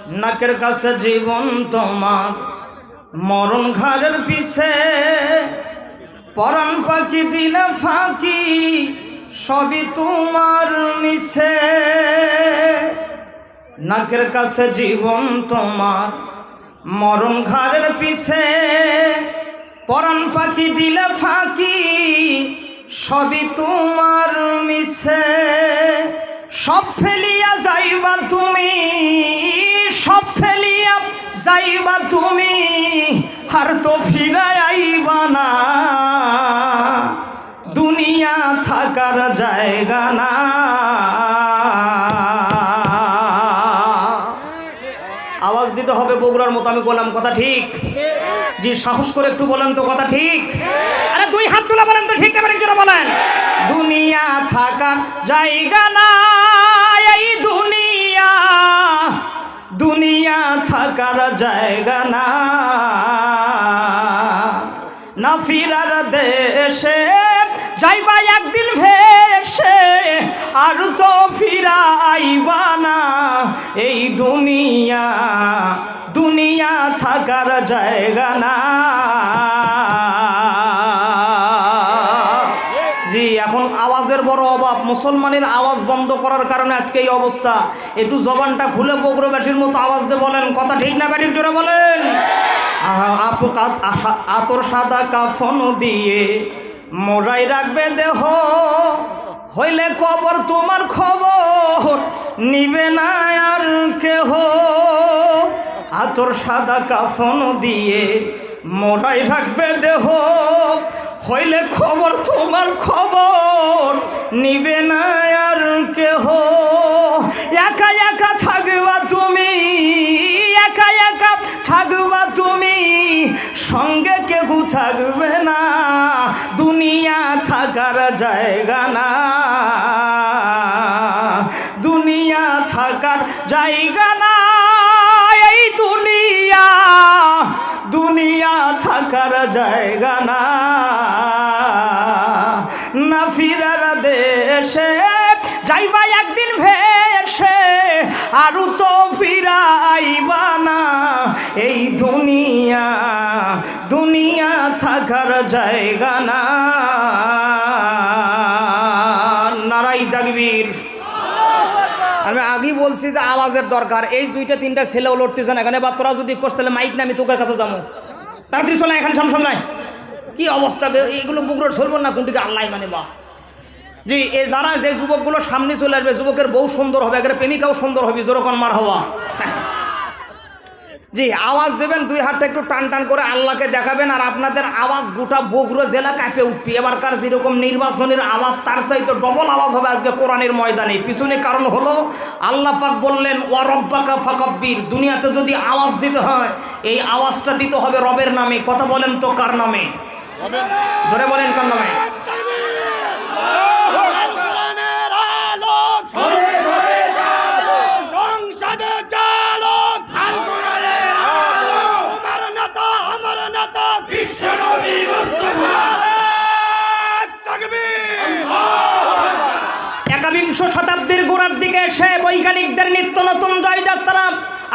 নাকের কাছে জীবন তোমার, মরণ ঘাড়ের পিছে, পরাণ পাখি দিলে ফাঁকি, সবই তোমার মিছে। নাকের কাছে জীবন তোমার, মরণ ঘাড়ের পিছে, পরাণ পাখি দিলে ফাঁকি, সবই তোমার মিছে। সব ফেলিয়া যাইবা তুমি, সব ফেলিয়া যাইবা তুমি, আর তো ফিরায় আইবা না, দুনিয়া থাকার জায়গা না। আওয়াজ দিতে হবে বগুড়ার মতো, আমি বললাম কথা ঠিক? জি, সাহস করে একটু বলেন তো কথা ঠিক? আরে দুই হাত তুলে বলেন তো ঠিক না বেঠিক বলেন। দুনিয়া থাকার জায়গা না এই দুনিয়া, দুনিয়া থাকার জায়গা না, না ফিরার দেশে যাইবা একদিন ভেসে, আর তো ফিরা আইবা না, এই দুনিয়া, দুনিয়া থাকার জায়গা না। জি, এখন আওয়াজের বড় অভাব, মুসলমানের আওয়াজ বন্ধ করার কারণে আজকে এই অবস্থা। একটু জবানটা খুলে বগুড়াবাসীর মতো আওয়াজ দিয়ে বলেন কথা ঠিক না বেঠিক জোরে বলেন। আতর সাদা কাফন দিয়ে মোড়াই রাখবে দেহ, হইলে কবর তোমার খবর নিবে না আর কেহ। আতর সাদা কাফন দিয়ে মোড়াই রাখবে দেহ, হইলে খবর তোমার খবর নিবে না আর কেহ। একা একা থাকবা তুমি, একা একা থাকবা তুমি, সঙ্গে কেউ থাকবে না, দুনিয়া থাকার জায়গা না, দুনিয়া থাকার জায়গা না এই দুনিয়া, দুনিয়া থাকার জায়গা না, না ফিরার দেশে যাইবা একদিন ভেসে, আরও তো ফিরা আইবা না, এই দুনিয়া, দুনিয়া থাকার জায়গা না। নারাই তাকবীর। আমি আগেই বলছি যে আওয়াজের দরকার। এই দুইটা তিনটা ছেলেও লড়তে যান এখানে, বা তোরা যদি করস তাহলে মাইক না আমি তোকের কাছে যাবো, তাড়াতাড়ি চলে এখানে সামনে নাই। কি অবস্থা এইগুলো বুকরোড চলবো না কোনটিকে আল্লাহ মানে। বা জি, এই যারা যে যুবকগুলো সামনে চলে আসবে, যুবকের বউ সুন্দর হবে, এখানে প্রেমিকাও সুন্দর হবে, যেরকম মার হওয়া। জি, আওয়াজ দেবেন, দুই হাতটা একটু টান টান করে আল্লাহকে দেখাবেন, আর আপনাদের আওয়াজ গোটা বগুড়া জেলা কাঁপে উঠবে। এবারকার যেরকম নির্বাচনের আওয়াজ তার চাইতে ডবল আওয়াজ হবে আজকে কোরআনের ময়দানে। পিছনে কারণ হলো আল্লাহ পাক বললেন ওয়া রব্বাকা ফাকাব্বির। দুনিয়াতে যদি আওয়াজ দিতে হয়, এই আওয়াজটা দিতে হবে রবের নামে। কথা বলেন তো কার নামে? জোরে বলেন কার নামে? একবিংশ শতাব্দীর গোড়ার দিকে এসে বৈজ্ঞানিকদের নিত্য নতুন জয়যাত্রা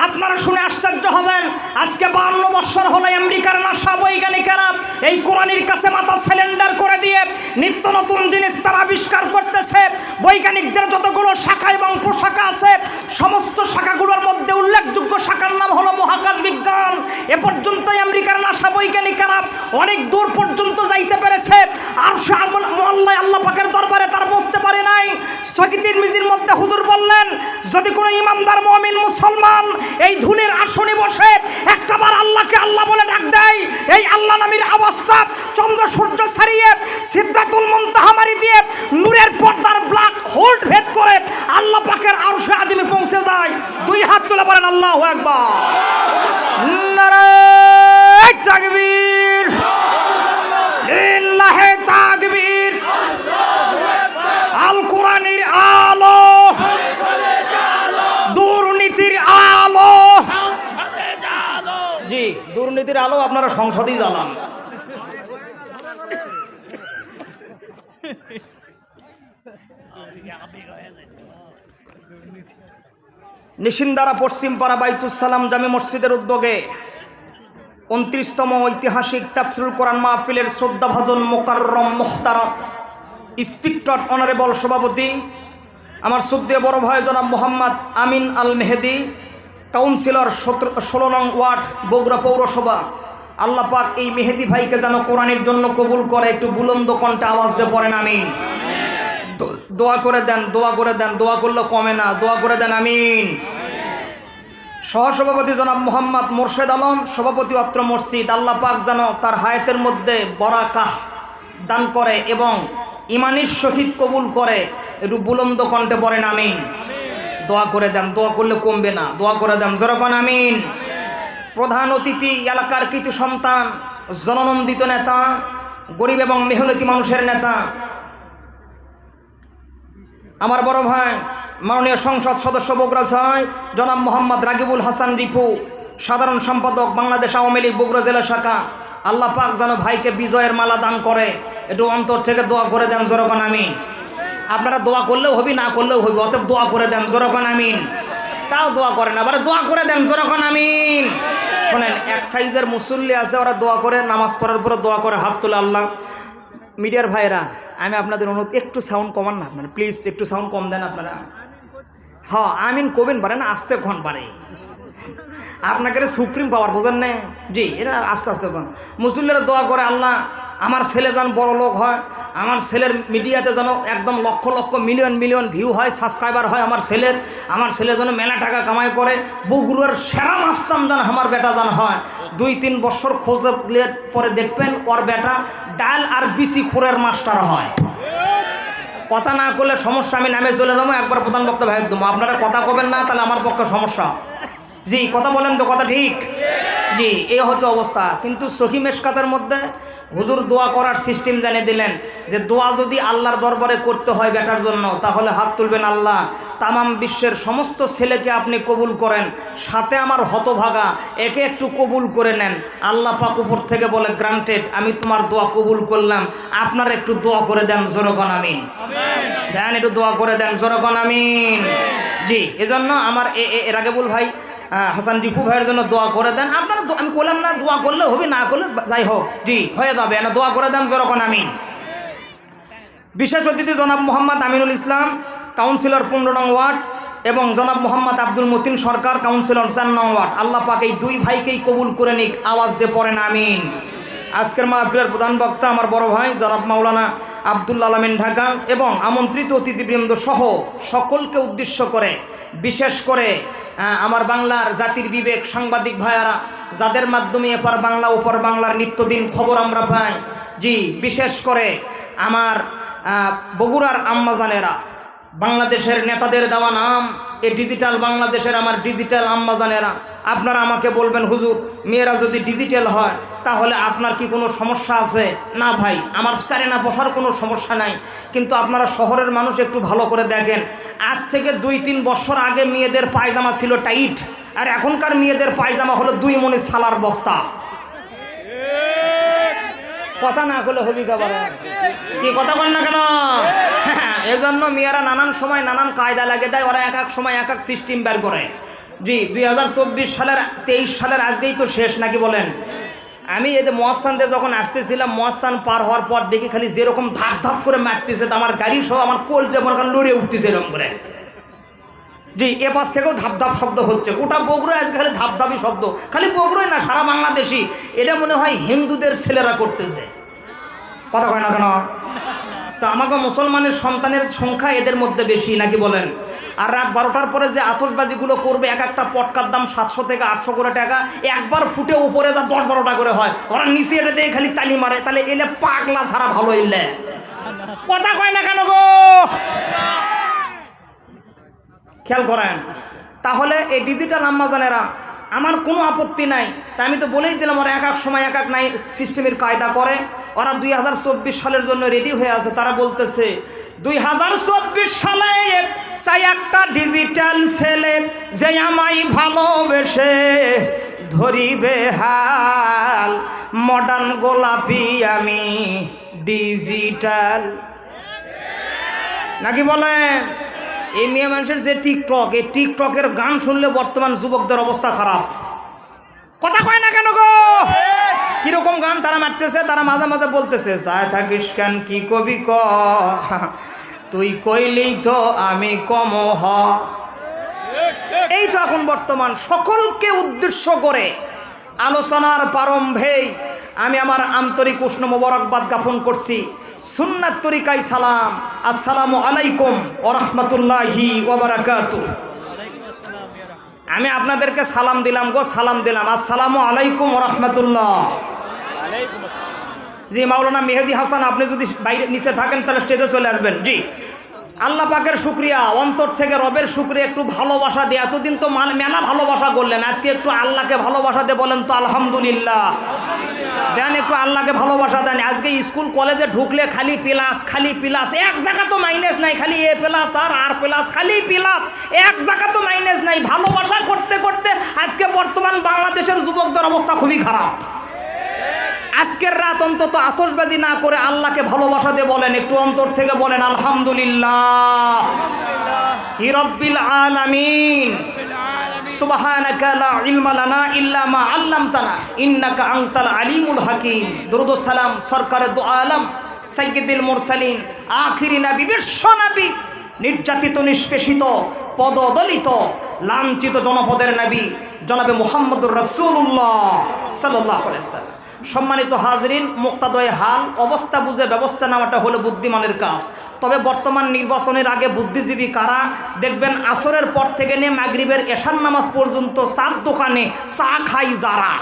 আপনারা শুনে আশ্চর্য হবেন। আজকে 52 বছর হলো আমেরিকার নাসা বৈজ্ঞানিকেরা এই কোরআনের কাছে মাথা সিলিন্ডার করে দিয়ে নিত্য নতুন জিনিস তারা আবিষ্কার করতেছে। বৈজ্ঞানিকদের যতগুলো শাখা এবং প্রশাখা আছে, সমস্ত শাখাগুলোর মধ্যে উল্লেখযোগ্য শাখার নাম হলো মহাকাশ বিজ্ঞান। এ পর্যন্ত আমেরিকার নাসা বৈজ্ঞানিকেরা অনেক দূর পর্যন্ত যাইতে পেরেছে, আর মোল্লায় আল্লাহ পাকের দরবারে তারা বসতে পারে নাই। সহিহ তিরমিজির মধ্যে হুজুর বললেন, যদি কোনো ইমানদার মুমিন মুসলমান এই ধুলির আসনে বসে একটাবার আল্লাহকে আল্লাহ বলে ডাক দেয়, এই আল্লাহ নামের আওয়াজটা চন্দ্র সূর্য ছাড়িয়ে সিদরাতুল মুনতাহা মারি দিয়ে নূরের পর্দার ব্ল্যাক হোল ভেদ করে আল্লাহ পাকের আরশে আজিমে পৌঁছে যায়। দুই হাত তুলে বলেন আল্লাহু আকবার। নারায়ে তাকবীর, লিল্লাহি তাকবীর। আল কোরআনের আলো, দুর্নীতির আলো। জি, দুর্নীতির আলো আপনারা সংসদেই জ্বালান। নিশিন্দারা পশ্চিমপাড়া বাইতুসালাম জামে মসজিদের উদ্যোগে 29তম ঐতিহাসিক তাফসীরুল কোরআন মাহফিলের শ্রদ্ধাভাজন মোকাররম মোহতারাম স্পিকটর অনারেবল সভাপতি আমার শ্রদ্ধেয় বড় ভাই জনাব মোহাম্মদ আমিন আল মেহেদি, কাউন্সিলর 16 নং ওয়ার্ড বগুড়া পৌরসভা। আল্লাহ পাক এই মেহেদি ভাইকে যেন কোরআনের জন্য কবুল করে। একটু বুলন্দ কণ্ঠে আওয়াজ দিয়ে পড়েন আমিন। দোয়া করে দেন, দোয়া করে দেন, দোয়া করলে কমে না, দোয়া করে দেন আমিন। সহসভাপতি জনাব মোহাম্মদ মোর্শেদ আলম, সভাপতি অত্র মসজিদ। আল্লাহ পাক যেন তার হায়াতের মধ্যে বরাকাহ দান করে এবং ইমানের সহিত কবুল করে। একটু বুলন্দ কণ্ঠে পড়েন আমিন। দোয়া করে দেন, দোয়া করলে কমবে না, দোয়া করে দেন, জোরকন আমিন। প্রধান অতিথি এলাকার কৃতি সন্তান, জননন্দিত নেতা, গরিব এবং মেহনতি মানুষের নেতা, আমার বড় ভাই মাননীয় সংসদ সদস্য বগুড়া 6 জনাব মোহাম্মদ রাগিবুল হাসান রিপু, সাধারণ সম্পাদক বাংলাদেশ আওয়ামী লীগ বগুড়া জেলা শাখা। আল্লাহ পাক যেন ভাইকে বিজয়ের মালা দান করে। একটু অন্তর থেকে দোয়া করে দেন, জোরকন আমিন। আপনারা দোয়া করলেও হবি, না করলেও হবি, অতএব দোয়া করে দেন, জোরকন আমিন। তাও দোয়া করেন, আবার দোয়া করে দেন, জোরকন আমিন। শোনেন, এক সাইজের মুসল্লি আছে, ওরা দোয়া করে, নামাজ পড়ার পরে দোয়া করে হাত তোলে। আল্লাহ মিডিয়ার ভাইরা, আমি আপনাদের অনুরোধ, একটু সাউন্ড কমান না আপনারা, প্লিজ একটু সাউন্ড কম দেন আপনারা। হ্যাঁ আমিন কবেন পারে না, আস্তে ঘন পারে, আপনাকে সুপ্রিম পাওয়ার বোঝেন না জি, এটা আস্তে আস্তে ঘন। মুসল্লিরা দোয়া করে, আল্লাহ আমার ছেলে যেন বড় লোক হয়, আমার ছেলের মিডিয়াতে যেন একদম lakh lakh million million view হয়, সাবস্ক্রাইবার হয় আমার ছেলে যেন মেলা টাকা কামাই করে, বগুড়ার সেরা মাস্তান যেন আমার বেটা যেন হয়। 2-3 বছর খোঁজ পরে দেখবেন ওর বেটা ডাল আর বিসি খোরের মাস্টার হয়। কথা না করলে সমস্যা, আমি নামে চলে যাবো, একবার প্রধান বক্তব্য ভাই দেবো। আপনারা কথা কবেন না, তাহলে আমার পক্ষে সমস্যা। জি কথা বলেন তো, কথা ঠিক জি, এই হচ্ছে অবস্থা। কিন্তু সহি মেশকাতের মধ্যে হুজুর দোয়া করার সিস্টেম জানিয়ে দিলেন যে দোয়া যদি আল্লাহর দরবারে করতে হয় বেটার জন্য, তাহলে হাত তুলবেন, আল্লাহ তামাম বিশ্বের সমস্ত ছেলেকে আপনি কবুল করেন, সাথে আমার হতভাগা একে একটু কবুল করে নেন। আল্লাহ পাক উপর থেকে বলে গ্রান্টেড, আমি তোমার দোয়া কবুল করলাম। আপনারা একটু দোয়া করে দেন, জোরগণ আমিন। দেন একটু দোয়া করে দেন, জোরগণ আমিন। জি এজন্য আমার রাগেবুল ভাই হাসান রিপু ভাইয়ের জন্য দোয়া করে দেন। আপনারা আমি বললাম না দোয়া করলে হবে, না করলে যাই হোক, জি হয়ে যাবে না, দোয়া করে দেন, জোরকন আমিন। বিশেষ অতিথি জনাব মোহাম্মদ আমিনুল ইসলাম, কাউন্সিলর 15 নং ওয়ার্ড, এবং জনাব মোহাম্মদ আব্দুল মতিন সরকার, কাউন্সিলর 4 নং ওয়ার্ড। আল্লাহ পাক এই 2 ভাইকেই কবুল করে নিক, আওয়াজ দিয়ে পড়েন আমিন। আজকের মাহফিলের প্রধান বক্তা আমার বড় ভাই জনাব মাওলানা আব্দুল আলামিন ঢাকা এবং আমন্ত্রিত অতিথিবৃন্দ সহ সকলকে উদ্দেশ্য করে, বিশেষ করে আমার বাংলার জাতির বিবেক সাংবাদিক ভাইয়ারা, যাদের মাধ্যমে এপার বাংলা ওপার বাংলার নিত্যদিন খবর আমরা পাই, জি বিশেষ করে আমার বগুড়ার আম্মাজানেরা, বাংলাদেশের নেতাদের দেওয়া নাম এ ডিজিটাল বাংলাদেশের আমার ডিজিটাল আম্মাজানেরা, আপনারা আমাকে বলবেন হুজুর মেয়েরা যদি ডিজিটাল হয় তাহলে আপনার কি কোনো সমস্যা আছে? না ভাই, আমার সারে না বসার কোনো সমস্যা নাই, কিন্তু আপনারা শহরের মানুষ একটু ভালো করে দেখেন, আজ থেকে 2-3 বছর আগে মেয়েদের পায়জামা ছিল টাইট, আর এখনকার মেয়েদের পায়জামা হলো 2 মণি সালার বস্তা। কথা না করলে হবি কাবার কি কথা বল না কেন? হ্যাঁ, এজন্য মেয়েরা নানান সময় নানান কায়দা লাগে দেয়, ওরা এক এক সময় এক এক সিস্টেম বের করে। জি 2024 সালের 23 সালের আজকেই তো শেষ নাকি বলেন? আমি এদের মহাস্থান দিয়ে যখন আসতেছিলাম, মহাস্থান পার হওয়ার পর দেখি খালি যেরকম ধাপ ধাপ করে মারতেছে, তো আমার গাড়ি সব আমার কোল যে মনে করেন লড়ে উঠতেছে এরকম করে। জি এ পাশ থেকেও ধাপ ধাপ শব্দ হচ্ছে, গোটা বগুড়ায় আজকে খালি ধাপধাপি শব্দ, খালি বগুড়াই না সারা বাংলাদেশি। এটা মনে হয় হিন্দুদের ছেলেরা করতেছে, কথা কয় না কেন? তো আমাকে মুসলমানের সন্তানের সংখ্যা এদের মধ্যে বেশি নাকি বলেন? আর রাত 12টার পরে যে আতশবাজিগুলো করবে, এক একটা পটকার দাম 700 থেকে 800 করে টাকা, একবার ফুটে উপরে যা 10-12টা করে হয়, ওরা নিচে এটা দিয়ে খালি তালি মারে, তাহলে এলে পাগলা ছাড়া ভালো এলে, কথা কয় না কেন গো? খেয়াল করেন। তাহলে এই ডিজিটাল আম্মাজানেরা, আমার কোনো আপত্তি নাই, তা আমি তো বলেই দিলাম ওরা এক এক সময় এক এক নাই সিস্টেমের কায়দা করে। ওরা 2024 সালের জন্য রেডি হয়ে আছে, তারা বলতেছে 2024 সালে চাই একটা ডিজিটাল ছেলে যে আমায় ভালোবেসে ধরিবে হাল, মডার্ন গোলাপি আমি ডিজিটাল, নাকি বলেন? এই মেয়ে মানুষের যে টিকটক, এই টিকটকের গান শুনলে বর্তমান যুবকদের অবস্থা খারাপ। কথা কয় না কেন গো? কিরকম গান তারা মারতেছে, তারা মাঝে মাঝে বলতেছে চায় থাকিস কেন কি কবি ক, তুই কইলেই তো আমি কম হ। এই তো এখন বর্তমান সকলকে উদ্দেশ্য করে আলোচনার প্রারম্ভেই আমি আমার আন্তরিক উষ্ণ মোবারকবাদ জ্ঞাপন করছি। সুন্নাত তরিকায় সালাম, আসসালামু আলাইকুম ওয়া রাহমাতুল্লাহি ওয়া বারাকাতুহু। আমি আপনাদেরকে সালাম দিলাম গো, সালাম দিলাম, আসসালামু আলাইকুম ওয়া রাহমাতুল্লাহ। জি মাওলানা মেহেদি হাসান, আপনি যদি বাইরে নিচে থাকেন তাহলে স্টেজে চলে আসবেন। জি আল্লাহ পাকের শুকরিয়া, অন্তর থেকে রবের শুকরিয়া, একটু ভালোবাসা দিয়ে এতদিন তো মেলা ভালোবাসা করলেন, আজকে একটু আল্লাহকে ভালোবাসা দিয়ে বলেন তো আলহামদুলিল্লাহ। দেন একটু আল্লাহকে ভালোবাসা দেন। আজকে স্কুল কলেজে ঢুকলে খালি প্লাস, খালি প্লাস, এক জায়গা তো মাইনাস নাই, খালি এ প্লাস আর প্লাস, খালি প্লাস, এক জায়গা তো মাইনাস নাই। ভালোবাসা করতে করতে আজকে বর্তমান বাংলাদেশের যুবকদের অবস্থা খুবই খারাপ। আজকের রাত অন্তত আতশবাজি না করে আল্লাহকে ভালোবাসা দিয়ে বলেন, একটু অন্তর থেকে বলেন আলহামদুলিল্লাহ রাব্বিল আলামিন, সুবহানাকা লা ইলমা লানা ইল্লা মা আল্লামতানা ইন্নাকা আনতাল আলিমুল হাকিম। দরুদ ও সালাম সরকারে দু আলম সাইয়্যিদুল মুরসালিন আখিরি নবী, বিশ্ব নবী, নির্যাতিত নিষ্পেষিত পদদলিত লাঞ্ছিত জনপদের নবী জনাবে মুহাম্মদুর রাসূলুল্লাহ সাল্লাল্লাহু আলাইহি ওয়াসাল্লাম। সম্মানিত হাজরিন, মুক্তাদয় হাল, অবস্থা বুঝে ব্যবস্থা নেওয়াটা হলো বুদ্ধিমানের কাজ। তবে বর্তমান নির্বাচনের আগে বুদ্ধিজীবী কারা দেখবেন, আসরের পর থেকে নিয়ে মাগরিবের এশার নামাজ পর্যন্ত চার দোকানে চা খাই যারা,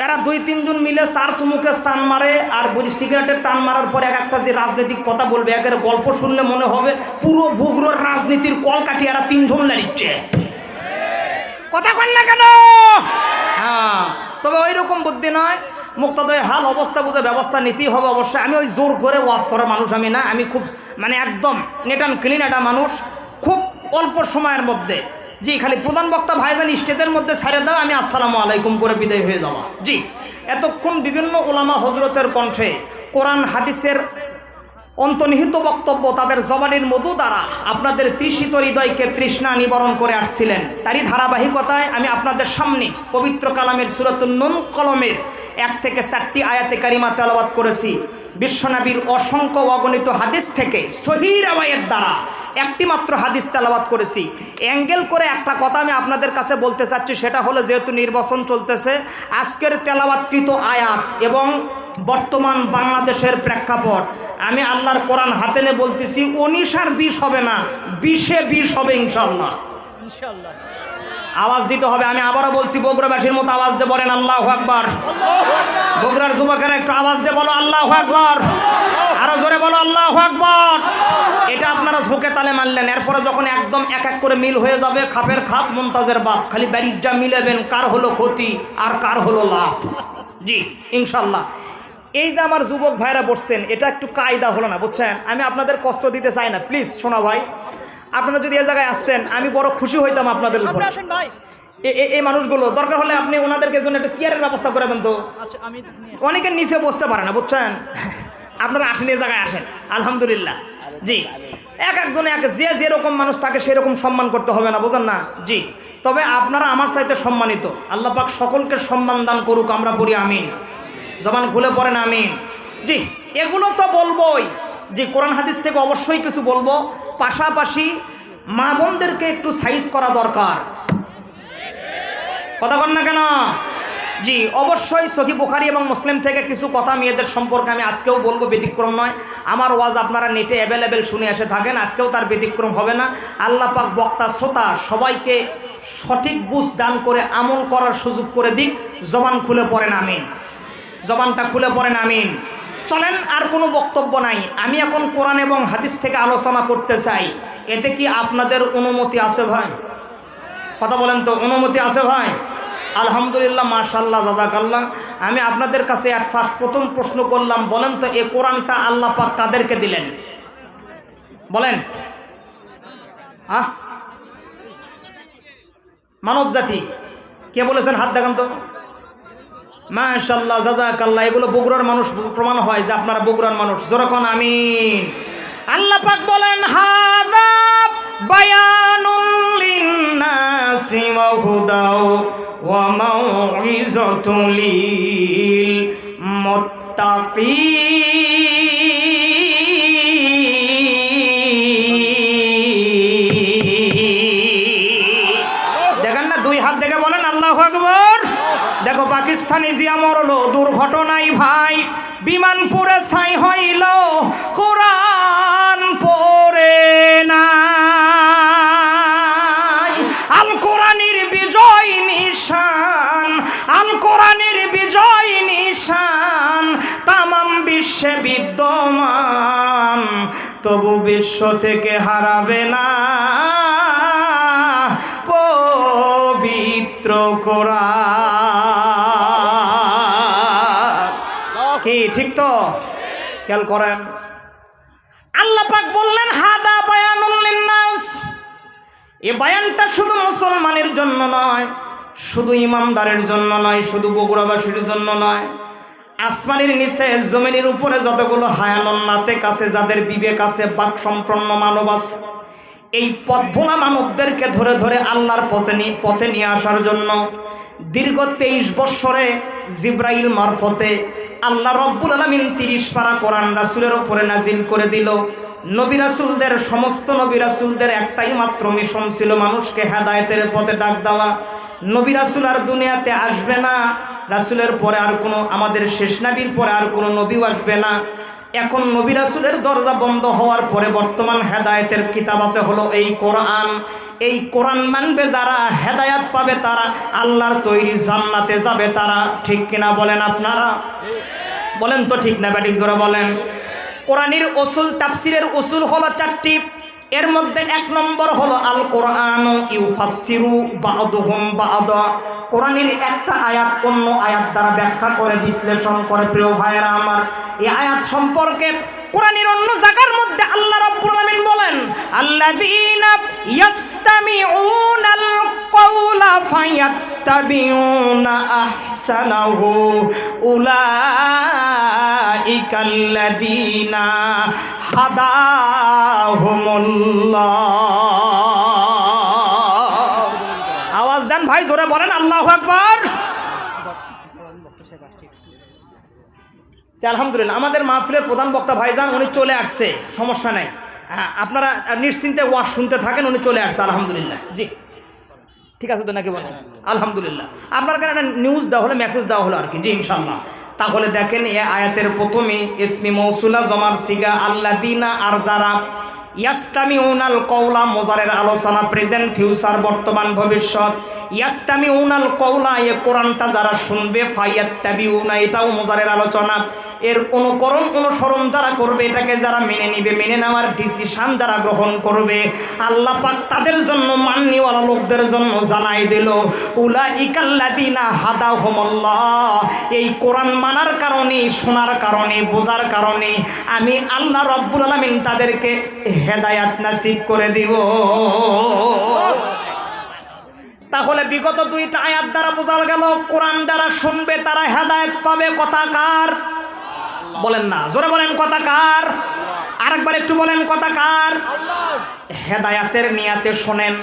এরা 2-3 জন মিলে চার চুমুকে টান মারে আর সিগারেটের টান মারার পরে একটা যে রাজনৈতিক কথা বলবে, একের গল্প শুনলে মনে হবে পুরো বুগরোর রাজনীতির কল কাটি এরা 3 জন লাড়িচ্ছে। কথা কন না কেন? হ্যাঁ, তবে ওই রকম বুদ্ধি নয়, মুক্তাদয় হাল, অবস্থা বুঝে ব্যবস্থা নিতেই হবে অবশ্যই। আমি ওই জোর করে ওয়াজ করার মানুষ আমি না, আমি খুব একদম নেট অ্যান্ড ক্লিন একটা মানুষ, খুব অল্প সময়ের মধ্যে। জি খালি প্রধান বক্তা ভাইজান স্টেজের মধ্যে ছাড়ে দাও, আমি আসসালামু আলাইকুম করে বিদায় হয়ে যাওয়া। জি এতক্ষণ বিভিন্ন ওলামা হজরতের কণ্ঠে কোরআন হাদিসের অন্তর্নিহিত বক্তব্য তাদের জবানির মধু দ্বারা আপনাদের তৃষিত হৃদয়কে তৃষ্ণা নিবারণ করে আসছিলেন। তারই ধারাবাহিকতায় আমি আপনাদের সামনে পবিত্র কালামের সূরাতুন নূন কলমের 1 থেকে 4টি আয়াতে কারিমা তেলাওয়াত করেছি। বিশ্বনবীর অসংখ্য অগণিত হাদিস থেকে সহিহ রাওয়ায়াত দ্বারা একটি মাত্র হাদিস তেলাওয়াত করেছি। অ্যাঙ্গেল করে একটা কথা আমি আপনাদের কাছে বলতে চাচ্ছি, সেটা হলো যেহেতু নির্বাচন চলতেছে, আজকের তেলাওয়াতকৃত আয়াত এবং বর্তমান বাংলাদেশের প্রেক্ষাপট, আমি আল্লাহর কোরআন হাতে নিয়ে বলতেছি 19 আর 20 হবে না, 20-এ 20 হবে ইনশাআল্লাহ। আওয়াজ দিতে হবে, আমি আবারও বলছি, বগুড়াবাসীর মতো আওয়াজ দিয়ে বলেন আল্লাহু আকবার। বগুড়ার যুবকেরা একটু আওয়াজ দিয়ে বলো আল্লাহু আকবার, আরো জোরে বলো আল্লাহু আকবার। এটা আপনারা ঝোঁকে তালে মারলেন, এরপরে যখন একদম এক এক করে মিল হয়ে যাবে, খাপের খাপ মুনতাজের বাপ, খালি বাড়ির যা মিলাবেন কার হলো ক্ষতি আর কার হলো লাভ। জি ইনশাআল্লাহ। এই যে আমার যুবক ভাইরা বসছেন, এটা একটু কায়দা হলো না, বুঝছেন? আমি আপনাদের কষ্ট দিতে চাই না, প্লিজ শোনা ভাই, আপনারা যদি এ জায়গায় আসতেন আমি বড় খুশি হইতাম আপনাদের উপর। এই মানুষগুলো দরকার হলে আপনি ওনাদেরকে জন্য একটা চেয়ারের ব্যবস্থা করে দেন তো। অনেকের নিচে বসতে পারে না, বুঝছেন? আপনারা আসেন, এই জায়গায় আসেন, আলহামদুলিল্লাহ। জি এক একজনে যে যেরকম মানুষ তাকে সেরকম সম্মান করতে হবে না, বুঝেন না? জি তবে আপনারা আমার চাইতে সম্মানিত, আল্লাহ পাক সকলকে সম্মান দান করুক, আমরা পড়ি আমিন। জবান খুলে পড়েন আমিন। জি এগুলো তো বলবোই, যে কোরআন হাদিস থেকে অবশ্যই কিছু বলবো, পাশাপাশি মা বোনদেরকে একটু সাইজ করা দরকার। কথা বল না কেন? জি অবশ্যই সহিহ বুখারী এবং মুসলিম থেকে কিছু কথা মেয়েদের সম্পর্কে আমি আজকেও বলবো, ব্যতিক্রম নয়। আমার ওয়াজ আপনারা নেটে অ্যাভেলেবেল শুনে এসে থাকেন, আজকেও তার ব্যতিক্রম হবে না। আল্লাহ পাক বক্তা শ্রোতা সবাইকে সঠিক বুঝ দান করে আমল করার সুযোগ করে দিক। জবান খুলে পড়েন আমিন, জবানটা খুলে পড়েন আমিন। চলেন, আর কোনো বক্তব্য নাই, আমি এখন কোরআন এবং হাদিস থেকে আলোচনা করতে চাই। এতে কি আপনাদের অনুমতি আছে ভাই? কথা বলেন তো, অনুমতি আছে ভাই? আলহামদুলিল্লাহ, মাশাআল্লাহ, জাযাকাল্লাহ। আমি আপনাদের কাছে প্রথম প্রশ্ন করলাম, বলেন তো এই কোরআনটা আল্লাহ পাক কাদেরকে দিলেন? বলেন। মানব জাতি। কে বলেছেন? হাত দেখান তো। মাশাআল্লাহ, জাযাকাল্লাহ। এগুলো বগুড়ার মানুষ প্রমাণ হয় যে আপনারা বগুড়ার মানুষ। যেরকম আমিন। আল্লাহ পাক বলেন হাদা বায়ানুল লিন্নাসি ওয়া হুদাও ওয়া মাউইযাতুল লিল মুত্তাকিন। দেখেন না, দুই হাত দেখে বলেন আল্লাহু আকবার। দেখো পাকিস্তানি জিয়া মরলো দুর্ঘটনায় ভাই, বিমান পুরে ছাই হইল, কোরআন পড়ে নাই। আল কোরআনের বিজয় নিশান, আল কোরআনের বিজয় নিশান তামাম বিশ্বে বিদ্যমান, তবু বিশ্ব থেকে হারাবে না পবিত্র কোরআন। কি ঠিক তো? খেয়াল করেন, আল্লাহ পাক বললেন হাদা বায়ানুল লিন্নাস। এই বায়ানটা শুধু মুসলমানের জন্য নয়, শুধু ইমানদারের জন্য নয়, শুধু বগুড়াবাসীর জন্য নয়, আসমানের নিচে জমিনের উপরে যতগুলো হায়ানন নাতেক আছে, যাদের বিবেক আছে, বাক সম্পন্ন মানব আছে, এই পথভোলা মানবদেরকে ধরে ধরে আল্লাহর পথে নিয়ে আসার জন্য দীর্ঘ 23 বৎসরে জিব্রাইল মারফতে আল্লাহ রব্বুল আলামিন 30 পারা কোরআন রাসূলের উপরে নাজিল করে দিল। নবী রাসূলদের, সমস্ত নবী রাসূলদের একটাই মাত্র মিশন ছিল, মানুষকে হেদায়েতের পথে ডাক দেওয়া। নবী রাসূল আর দুনিয়াতে আসবে না, রাসূলের পরে আর কোনো, আমাদের শেষ নবীর পরে আর কোনো নবীও আসবে না। এখন নবী রাসূলের দরজা বন্ধ হওয়ার পরে বর্তমান হেদায়েতের কিতাব আছে হলো এই কোরআন। এই কোরআন মানবে যারা, হেদায়েত পাবে তারা, আল্লাহর তৈরি জান্নাতে যাবে তারা। ঠিক কিনা বলেন আপনারা? বলেন তো ঠিক না ব্যাটিক জোরে বলেন। কোরআনের উসুল, তাফসিরের উসুল হলো 4টি। এর মধ্যে 1 নম্বর হলো আল কোরআন ইউফাসসিরু বা'দুহুম বা'দা। কোরআনের একটা আয়াত অন্য আয়াত দ্বারা ব্যাখ্যা করে, বিশ্লেষণ করে। প্রিয় ভাইয়েরা আমার, এই আয়াত সম্পর্কে কোরআনের অন্য জায়গার মধ্যে আল্লাহ রাব্বুল আলামিন বলেন আল্লাযীনা ইয়াসতামিউনাল কাওলা ফায়াত্তাবিউনা আহসানাহু উলাইকাল্লাযীনা হাদাহুমুল্লাহ। আওয়াজ দেন ভাই, জোরে বলেন আল্লাহু আকবার। আলহামদুলিল্লাহ, আমাদের মাহফিলের প্রধান বক্তা ভাইজান উনি চলে আসছে, সমস্যা নাই। হ্যাঁ, আপনারা নিশ্চিন্তে ওয়াজ শুনতে থাকেন, উনি চলে আসছে আলহামদুলিল্লাহ। জি ঠিক আছে তো নাকি বলেন? আলহামদুলিল্লাহ। আপনার কাছে একটা নিউজ দেওয়া হলো, মেসেজ দেওয়া হলো আর কি। জি ইনশাল্লাহ। তাহলে দেখেন, এই আয়াতের প্রথমে ইসমি মৌসুলা জমার সিগা আল্লাযীনা, আর যারা ইয়াস্তামিউনাল কওলা, মোজারের আলোচনা, প্রেজেন্ট, ফিউচার, বর্তমান, ভবিষ্যৎ। ইয়াস্তামিউনাল কওলা, এই কোরআনটা যারা শুনবে, ফায়াত্তাবিউনা, এটাও মোজারের আলোচনা। এর অনুকরণ, অনুসরণ যারা করবে, এটাকে যারা মেনে নিবে, মেনে নেওয়ার ডিসিশন যারা গ্রহণ করবে, আল্লাহ পাক তাদের জন্য, মাননিওয়ালা লোকদের জন্য জানাই দিল উলাইকাল্লাযীনা হাদাহুমুল্লাহ। এই কোরআন মানার কারণে, শোনার কারণে, বোঝার কারণে আমি আল্লাহ রব্বুল আলামিন তাদেরকে হেদায়াত নাসিব করে দিব। তাহলে বিগত 2টা আয়াত দ্বারা বোঝা গেল, কোরআন দ্বারা শুনবে তারা হেদায়েত পাবে। কথা কার? বলেন না, জোরে বলেন কথা কার? আরেকবার একটু বলেন কথা কার? হেদায়েতের নিয়াতে শোনেন।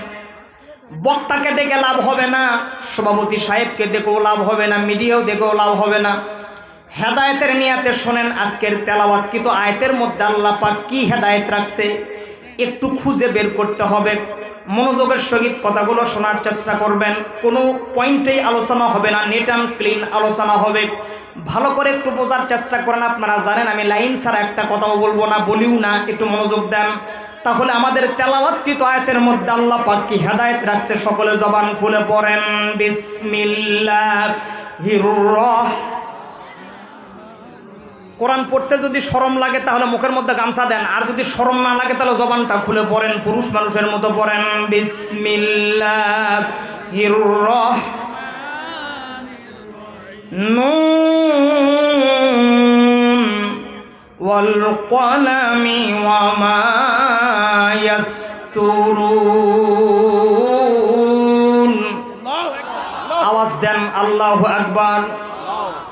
বক্তাকে দেখে লাভ হবে না, সভাপতি সাহেবকে দেখেও লাভ হবে না, মিডিয়াও দেখেও লাভ হবে না। হেদায়েতের নিয়াতে শোনেন। আজকের তেলাওয়াত কিন্তু আয়াতের মধ্যে আল্লাহ পাক কি হেদায়েত রাখছে একটু খুঁজে বের করতে হবে। মনোযোগের সহিত কথাগুলো শোনার চেষ্টা করবেন। কোনো পয়েন্টেই আলোচনা হবে না, নেট অ্যান্ড ক্লিন আলোচনা হবে। ভালো করে একটু বোঝার চেষ্টা করেন। আপনারা জানেন আমি লাইন ছাড়া একটা কথাও বলবো না, বলিও না, একটু মনোযোগ দেন। তাহলে আমাদের তেলাওয়াতকৃত আয়াতের মধ্যে আল্লাহ পাক কি হেদায়েত রাখছে, সকলে জবান খুলে পড়েন বিসমিল্লাহির রাহমানির। কোরআন পড়তে যদি শরম লাগে তাহলে মুখের মধ্যে গামছা দেন, আর যদি শরম না লাগে তাহলে জবানটা খুলে পড়েন, পুরুষ মানুষের মতো পড়েন বিসমিল্লাহির রাহমানির নুন ওয়াল কলামি ওয়া মা ইয়াসতুরুন। আওয়াজ দেন আল্লাহু আকবার।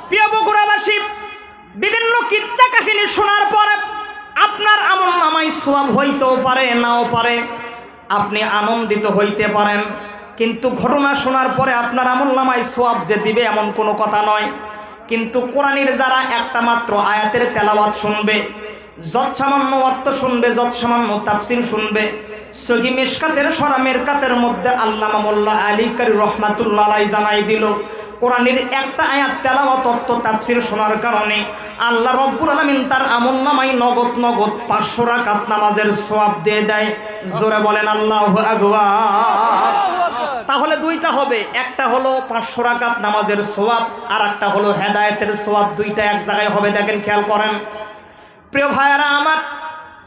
প্রিয় বগুড়াবাসী, বিভিন্ন কিচ্ছা কাহিনী শোনার পরে আপনার আমলনামায় সওয়াব হইতেও পারে নাও পারে, আপনি আনন্দিত হইতে পারেন, কিন্তু ঘটনা শোনার পরে আপনার আমলনামায় সওয়াব যে দিবে এমন কোনো কথা নয়। কিন্তু কোরআনের যারা একটা মাত্র আয়াতের তেলাওয়াত শুনবে, যত সামান্য অর্থ শুনবে, যত সামান্য তাফসীর শুনবে, সহি মিশকাতের সরা মেরকাতের মধ্যে আল্লামা মোল্লা আলী কারি রহমাতুল্লাহ আলাইহি জানাই দিল, কোরআনের একটা আয়াত তেলাওয়াত অর্থ তাফসীর শোনার কারণে আল্লাহ রব্বুল আলামিন তার আমলনামায় নগদ 500 রাকাত নামাজের সওয়াব দিয়ে দেয়। জোরে বলেন আল্লাহু আকবার। তাহলে দুইটা হবে, একটা হলো 500 রাকাত নামাজের সওয়াব, আর একটা হলো হেদায়েতের সওয়াব। দুইটা এক জায়গায় হবে। দেখেন, খেয়াল করেন প্রিয় ভাইয়ারা আমার,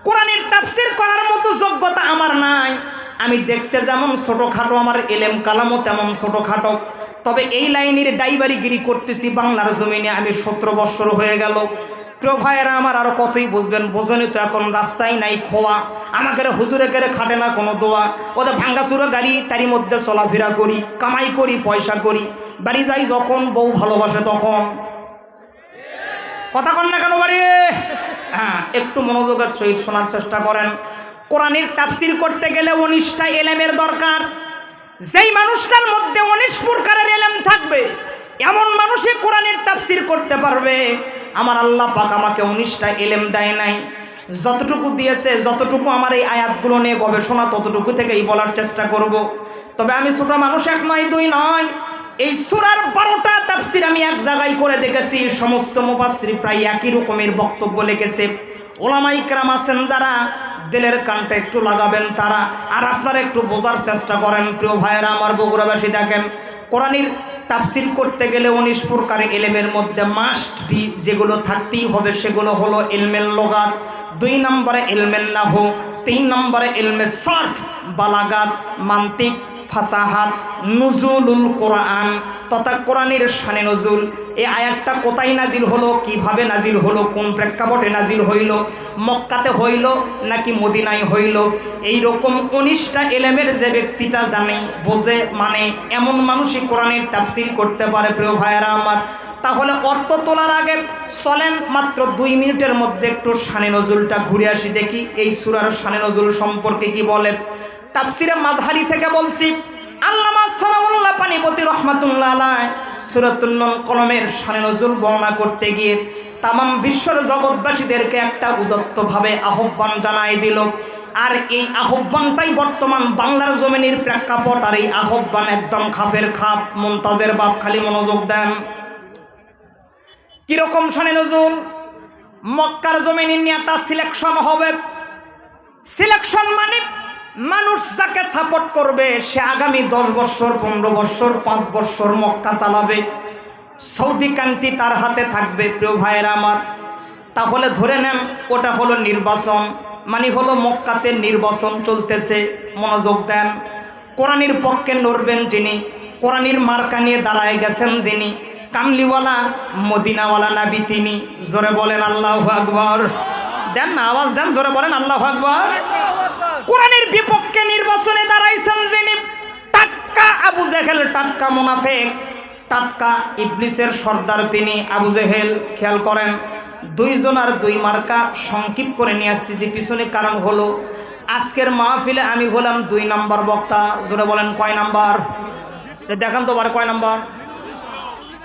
কোরআনের তাফসীর করার মতো যোগ্যতা আমার নাই। আমি দেখতে যেমন ছোটোখাটো, আমার এলেম কালামও তেমন ছোটোখাটো। তবে এই লাইনের ড্রাইভারিগিরি করতেছি বাংলার জমিনে আমি 17 বছর হয়ে গেল। প্রিয় ভাইয়েরা আমার, আরও কতই বুঝবেন, বোঝেনি তো এখন রাস্তায় নাই খোয়া, আমাকে হুজুরে কেড়ে খাটে না কোনো দোয়া, ওদের ভাঙ্গাচুরো গাড়ি, তারই মধ্যে চলাফেরা করি, কামাই করি, পয়সা করি, বাড়ি যাই যখন বউ ভালোবাসে তখন। কথা কন না কেন বাড়ি? হ্যাঁ, একটু মনোযোগের সহিত শোনার চেষ্টা করেন। কোরআনের তাফসীর করতে গেলে 19টা এলেমের দরকার। যেই মানুষটার মধ্যে 19 প্রকারের এলেম থাকবে, এমন মানুষই কোরআনের তাফসীর করতে পারবে। আমার আল্লাহ পাক আমাকে 19টা এলেম দেয় নাই, যতটুকু দিয়েছে, যতটুকু আমার এই আয়াতগুলো নিয়ে গবেষণা, ততটুকু থেকেই বলার চেষ্টা করব। তবে আমি ছোট মানুষ, 1 নয় 2 নয়, এই সূরার 12টা তাফসীর আমি এক জায়গায় করে দেখেছি। সমস্ত মুফাসসির প্রায় একই রকমের বক্তব্য লিখেছে। ওলামায়ে কেরাম আছেন যারা দিলের কানটা একটু লাগাবেন তারা, আর আপনারা একটু বোঝার চেষ্টা করেন। প্রিয় ভাইয়েরা আমার, বগুড়াবাসী দেখেন, কোরআনের তাফসীর করতে গেলে 19 প্রকারের এলেমের মধ্যে মাস্ট বি যেগুলো থাকতেই হবে সেগুলো হলো ইলমুল লুগাত, 2 নম্বরে ইলমুন নাহু, 3 নম্বরে ইলমে সরফ, বালাগাত, মান্তিক, ফাসাহাত, নুজুলুল কোরআন তথা কোরআনের শানে নজুল। এই আয়াতটা কোথায় নাজিল হলো, কিভাবে নাজিল হলো, কোন প্রেক্ষাপটে নাজিল হইল, মক্কাতে হইল নাকি মদিনায় হইল, এই রকম 19টা এলেমের যে ব্যক্তিটা জানে, বোঝে, মানে এমন মানুষই কোরআনের তাফসীর করতে পারে। প্রিয় ভাইয়েরা আমার, তাহলে অর্থ তোলার আগে চলেন মাত্র 2 মিনিটের মধ্যে একটু শানে নজুলটা ঘুরে আসি, দেখি এই সূরার শানে নজুল সম্পর্কে কি বলে। তাফসীরে মাযহারি থেকে বলছি, আল্লামা সানাউল্লাহ পানিপতি রহমাতুল্লাহ আলাইহি সূরাতুন নূন কলমের শানে নজুল বর্ণনা করতে গিয়ে তামাম বিশ্বের জগৎবাসীদেরকে একটা উদাত্তভাবে আহ্বান জানাই দিল। আর এই আহ্বানটাই বর্তমান বাংলার জমিনের প্রেক্ষাপট। আর এই আহ্বান একদম খাপের খাপ, মুনতাজের বাপ, খালি মনোযোগ দেন। কিরকম শানে নজুল? মক্কার জমিনে নিয়ে তা সিলেকশন হবে। সিলেকশন মানে মানুষ যাকে সাপোর্ট করবে সে আগামী 10 বছর, 15 বছর, 5 বছর মক্কা চালাবে, সৌদি কান্ট্রি তার হাতে থাকবে। প্রিয় ভাইয়েরা আমার, তাহলে ধরে নেন ওটা হলো নির্বাচন, মানে হলো মক্কাতে নির্বাচন চলতেছে। মনোযোগ দেন, কোরআনের পক্ষে লড়বেন যিনি, কোরআনের মার্কা নিয়ে দাঁড়ায় গেছেন যিনি, কামলিওয়ালা মদিনাওয়ালা নবী তিনি। জোরে বলেন আল্লাহু আকবার। দেন না, আওয়াজ দেন, জোরে বলেন আল্লাহু আকবার। কোরআনের বিপক্ষে নির্বাচনে দাঁড়াইছেন যিনি, টাটকা আবু জেহেল, টাটকা মুনাফিক, টাটকা ইবলিসের সর্দার তিনি আবু জেহেল। খেয়াল করেন, 2 জন আর 2 মার্কা সংক্ষিপ্ত করে নিয়ে আসতেছি পিছনে, কারণ হলো আজকের মাহফিলে আমি হলাম 2 নম্বর বক্তা। জোরে বলেন কয় নাম্বার? দেখান তো বারে কয় নাম্বার?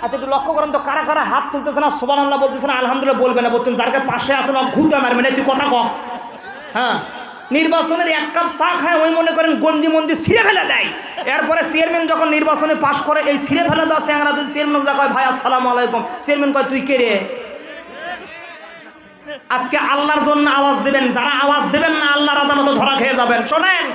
আচ্ছা একটু লক্ষ্য করেন তো, কারা কারা হাত তুলতেছে না, সুবহানাল্লাহ বলতেছে না, আলহামদুলিল্লাহ বলবে না, বলছেন যার পাশে আসে না ঘুতে মারবে না, তুই কথা কহ। হ্যাঁ, নির্বাচনের 1 কাপ চা খায় ওই মনে করেন গঞ্জি মঞ্জি ছিঁড়ে ফেলে দেয়। এরপরে চেয়ারম্যান যখন নির্বাচনে পাশ করে, এই ছিঁড়ে ফেলে দেওয়া স্যাংরা যদি চেয়ারম্যান যা কয় ভাই আসসালামু আলাইকুম, চেয়ারম্যান কয় তুই কে রে? আজকে আল্লাহর জন্য আওয়াজ দেবেন, যারা আওয়াজ দেবেন না আল্লাহর আদালতে ধরা খেয়ে যাবেন। শোনেন,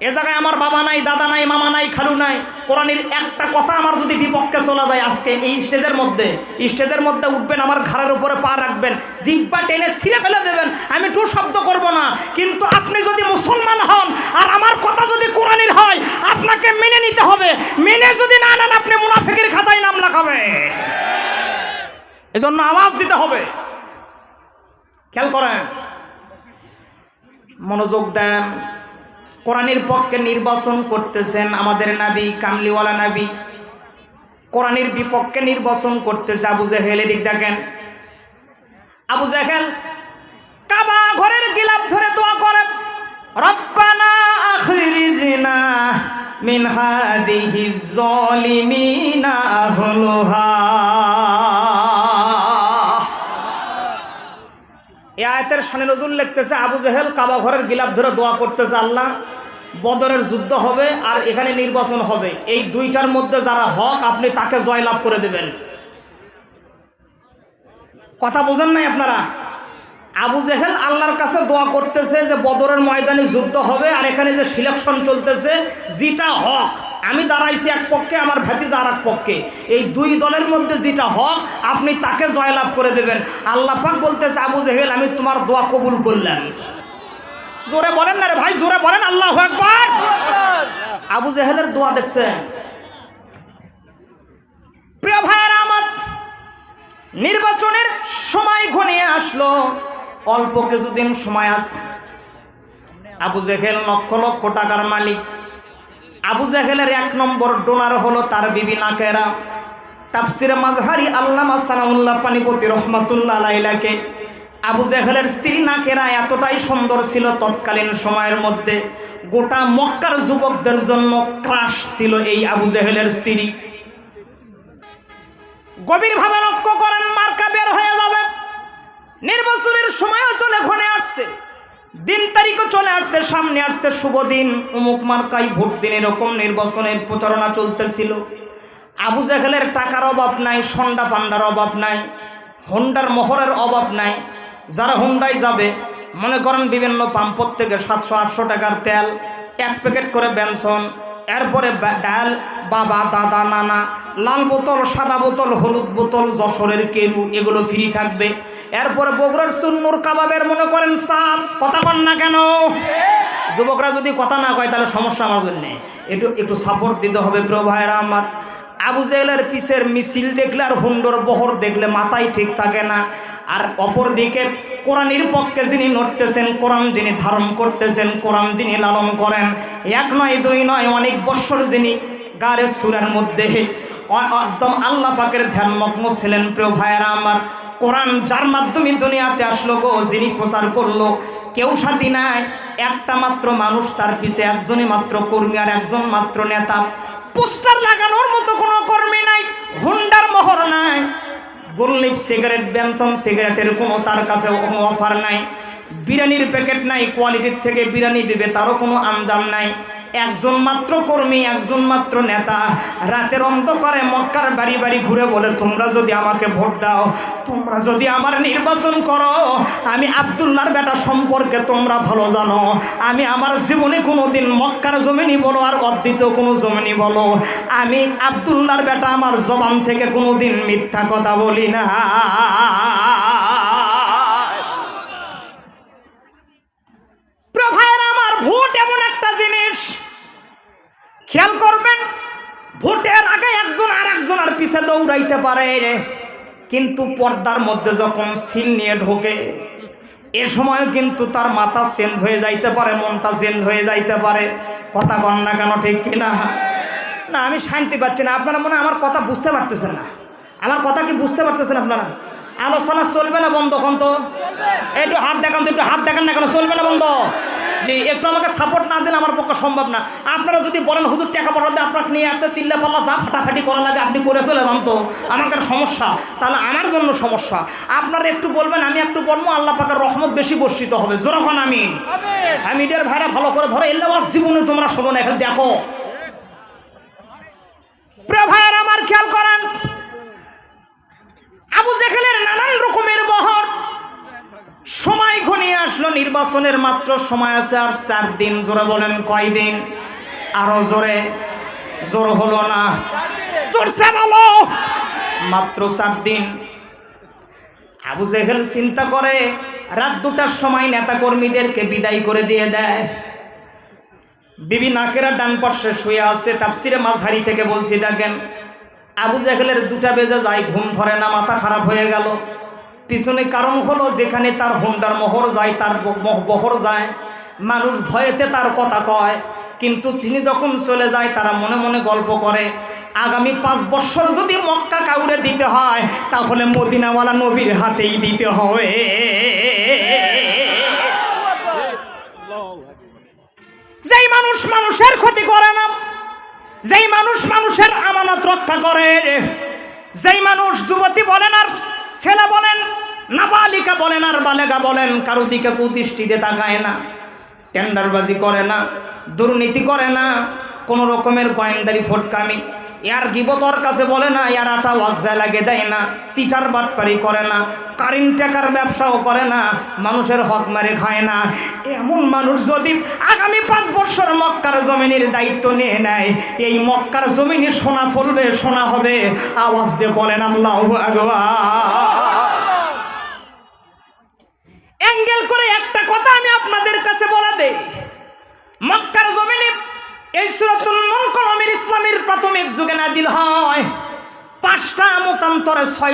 এ জায়গায় আমার বাবা নাই, দাদা নাই, মামা নাই, খালু নাই, কোরআনের একটা কথা আমার যদি বিপক্ষে চলে যায়, আজকে এই স্টেজের মধ্যে উঠবেন, আমার ঘাড়ের উপরে পা রাখবেন, জিহ্বা টেনে ছিঁড়ে ফেলে দেবেন, আমি টু শব্দ করব না। কিন্তু আপনি যদি মুসলমান হন আর আমার কথা যদি কোরআনের হয়, আপনাকে মেনে নিতে হবে। মেনে যদি না নেন, আপনি মুনাফিকের খাতায় নাম লেখাবে। এজন্য আওয়াজ দিতে হবে। খেয়াল করেন, মনোযোগ দেন। কোরআনের পক্ষে নির্বাচন করতেছেন আমাদের নবী, কামলিওয়ালা নবী। কোরআনের বিপক্ষে নির্বাচন করতেছে আবু জেহেল। এদিক দেখেন, আবু জেহেল কাবা ঘরের গিলাফ ধরে দোয়া করে, রব্বানা আখরিজনা মিন হাদিহিজ যালিমিনা আহলুহা। এই আয়াতের শানে নজরুল লিখতেছে, আবু জেহেল কাবা ঘরের গিলাফ ধরে দোয়া করতেছে, আল্লাহ বদরের যুদ্ধ হবে আর এখানে নির্বাচন হবে, এই দুইটার মধ্যে যারা হক আপনি তাকে জয়লাভ করে দেবেন। কথা বোঝেন নাই আপনারা? আবু জেহেল আল্লাহর কাছে দোয়া করতেছে যে বদরের ময়দানে যুদ্ধ হবে আর এখানে যে সিলেকশন চলতেছে, যেটা হক আমি দাঁড়াইছি এক পক্ষে, আমার ভাতিজা আর এক পক্ষে, এই দুই দলের মধ্যে যেটা হক আপনি তাকে জয়লাভ করে দেবেন। আল্লাহ পাক বলতেছে, আবু জেহেল আমি তোমার দোয়া কবুল করলাম। জোরে বলেন না রে ভাই, জোরে বলেন আল্লাহু আকবার। আবু জেহেলের দোয়া দেখছেন? প্রিয় ভাইরা আমার, নির্বাচনের সময় ঘনিয়ে আসলো, অল্প কিছুদিন সময় আছে। আবু জেহেল লক্ষ লক্ষ টাকার মালিক। আবু জেহেলের 1 নম্বর ডোনার হলো তার বিবি নাকেরা। তাফসিরে মাজহারি আল্লামা সানাউল্লাহ পানিপতি রহমাতুল্লাহ আলাইহিকে আবু জেহেলের স্ত্রী নাকেরা এতটাই সুন্দর ছিল, তৎকালীন সময়ের মধ্যে গোটা মক্কার যুবকদের জন্য ক্রাশ ছিল এই আবু জেহেলের স্ত্রী। গভীরভাবে লক্ষ্য করেন, মার্কা বের হয়ে যাবে, নির্বাচনের সময়ও চলে ঘনে আসছে, দিন তারিখও চলে আসছে, সামনে আসছে শুভ দিন, অমুক মার্কায় ভোট দিন, এরকম নির্বাচনের প্রচারণা চলতেছিল। আবু জেহেলের টাকার অভাব নাই, সন্ডা পান্ডার অভাব নাই, হোন্ডার মোহরের অভাব নাই। যারা হোন্ডায় যাবে মনে করেন বিভিন্ন পাম্পর থেকে 700-800 টাকার তেল, 1 প্যাকেট করে বেনসন, এরপরে ডাল, বাবা দাদা নানা, লাল বোতল, সাদা বোতল, হলুদ বোতল, যশোরের কেরু, এগুলো ফ্রি থাকবে। এরপরে বগুড়ার সুন্নুর কাবাবের মনে করেন সাপ। কথা বল না কেন? যুবকরা যদি কথা না কয় তাহলে সমস্যা আমার জন্যে, একটু সাপোর্ট দিতে হবে প্রিয় ভাইয়েরা আমার। আবু জেহেলের পিছের মিছিল দেখলে আর হুন্ডর বহর দেখলে মাথায় ঠিক থাকে না। আর অপর দিকে কোরআনের পক্ষে যিনি নড়তেছেন, কোরআন যিনি ধারণ করতেছেন, কোরআন যিনি লালন করেন, 1 নয় 2 নয় অনেক বৎসর যিনি গারে সুরার মধ্যে একদম আল্লাহ পাকের ধ্যানমগ্ন ছিলেন প্রিয় ভাইয়েরা আমার। কোরআন যার মাধ্যমে দুনিয়াতে আসলো গো, যিনি প্রচার করলো, কেউ সাথী নাই, একটা মাত্র মানুষ, তার পিছে একজনই মাত্র কর্মী আর একজন মাত্র নেতা। পোস্টার লাগানোর মতো কোনো কর্মী নাই, হুন্ডার মোহর নাই, গোললিপ সিগারেট, বেনসন সিগারেটের কোনো তার কাছে কোনো অফার নাই, বিরিয়ানির প্যাকেট নাই, কোয়ালিটির থেকে বিরিয়ানি দেবে তারও কোনো আঞ্জাম নাই। একজন মাত্র কর্মী, একজন মাত্র নেতা, রাতের অন্ধকারে মক্কার বাড়ি বাড়ি ঘুরে বলে, তোমরা যদি আমাকে ভোট দাও, তোমরা যদি আমার নির্বাচন করো, আমি আব্দুল্লাহর বেটা সম্পর্কে তোমরা ভালো জানো, আমি আমার জীবনে কোনো দিন মক্কার জমিনি বলো আর অদ্বিতীয় কোনো জমিনি বলো, আমি আব্দুল্লাহর বেটা আমার জবান থেকে কোনো দিন মিথ্যা কথা বলি না। ভোট এমন একটা জিনিস, খেয়াল করবেন, ভোটের আগে একজন আর একজনের পিছে দৌড়াইতে পারে, কিন্তু পর্দার মধ্যে যখন সিল নিয়ে ঢোকে, এ সময় কিন্তু তার মাথা চেঞ্জ হয়ে যাইতে পারে, মনটা চেঞ্জ হয়ে যাইতে পারে। কথা কন না কেন, ঠিক কিনা? না, আমি শান্তি পাচ্ছি না। আপনারা মনে হয় আমার কথা বুঝতে পারতেছেন না। আমার কথা কি বুঝতে পারতেছেন আপনারা? আলোচনা চলবে না বন্ধ? কোন তো একটু হাত দেখান তো, একটু হাত দেখান না কেন? চলবে না বন্ধ? যে একটু আমাকে সাপোর্ট না দিলে আমার পক্ষে সম্ভব না। আপনারা যদি বলেন হুজুর টাকা পাঠাতে আপনাকে নিয়ে আসছে, চিল্লা পাল্লা যা ফাটাফাটি করা লাগে আপনি করে চলে যান, তো আমার কাছে সমস্যা, তাহলে আমার জন্য সমস্যা। আপনারা একটু বলবেন, আমি একটু বলবো, আল্লাহ পাকের রহমত বেশি বর্ষিত হবে। যখন আমি মিডিয়ার ভাইরা ভালো করে ধরো, এল্লাওয়াজ জীবনে তোমরা শোনো না, এখন দেখো প্রিয় ভাইরা আমার, খেয়াল করেন, আবু জেহেলের নানান রকমের বহর। সময় ঘনিয়ে আসলো, নির্বাচনের মাত্র সময় আছে আর 4 দিন। জোরে বলেন কয় দিন? আরো জোরে, জোর হলো না, জোরছে বলো, মাত্র 4 দিন। আবু জেহেল চিন্তা করে, রাত 2টার সময় নেতা কর্মীদেরকে বিদায় করে দিয়ে দেয়। বিবি নাকেরা ডান পাশে শুয়ে আছে। তাফসিরে মাজহারি থেকে বলছি, দেখেন আবু জেহেলের 2টা বেজে যায়, ঘুম ধরে না, মাথা খারাপ হয়ে গেল। পিছনে কারণ হলো, যেখানে তার হুন্ডার মোহর যায়, তার বহর যায়, মানুষ ভয়েতে তার কথা কয়, কিন্তু তিনি যখন চলে যায় তারা মনে মনে গল্প করে, আগামী 5 বছর যদি মক্কা কাউরে দিতে হয় তাহলে মদিনাওয়ালা নবীর হাতেই দিতে হবে। যেই মানুষ মানুষের ক্ষতি করে না, যেই মানুষ মানুষের আমানত রক্ষা করে, যেই মানুষ যুবতী বলেন আর ছেলে বলেন, নাবালিকা বলেন আর বালেগা বলেন, কারো দিকে কুদৃষ্টিতে তাকায় না, টেন্ডারবাজি করে না, দুর্নীতি করে না, কোনো রকমের গোয়েন্দারি ফটকামি, এর গিবতর কাছে বলে না, এর আটা ওয়াকজায় লাগে দেয় না, সিটার বাটপারি করে না, কারেন্ট টাকার ব্যবসাও করে না, মানুষের হক মারে খায় না। এমন মানুষ যদি আগামী 5 বছর মক্কার জমিনের দায়িত্ব নিয়ে নেয়, এই মক্কার জমিনে সোনা ফলবে, সোনা হবে। আওয়াজ দিয়ে বলেন আল্লাহু আকবার। অ্যাঙ্গেল করে একটা কথা আমি আপনাদের কাছে বলে দেই, মক্কার জমিনে এই সূরাতুল মুনকামির ইসলামের প্রাথমিক যুগে নাজিল হয়। 5টা মতান্তরে 6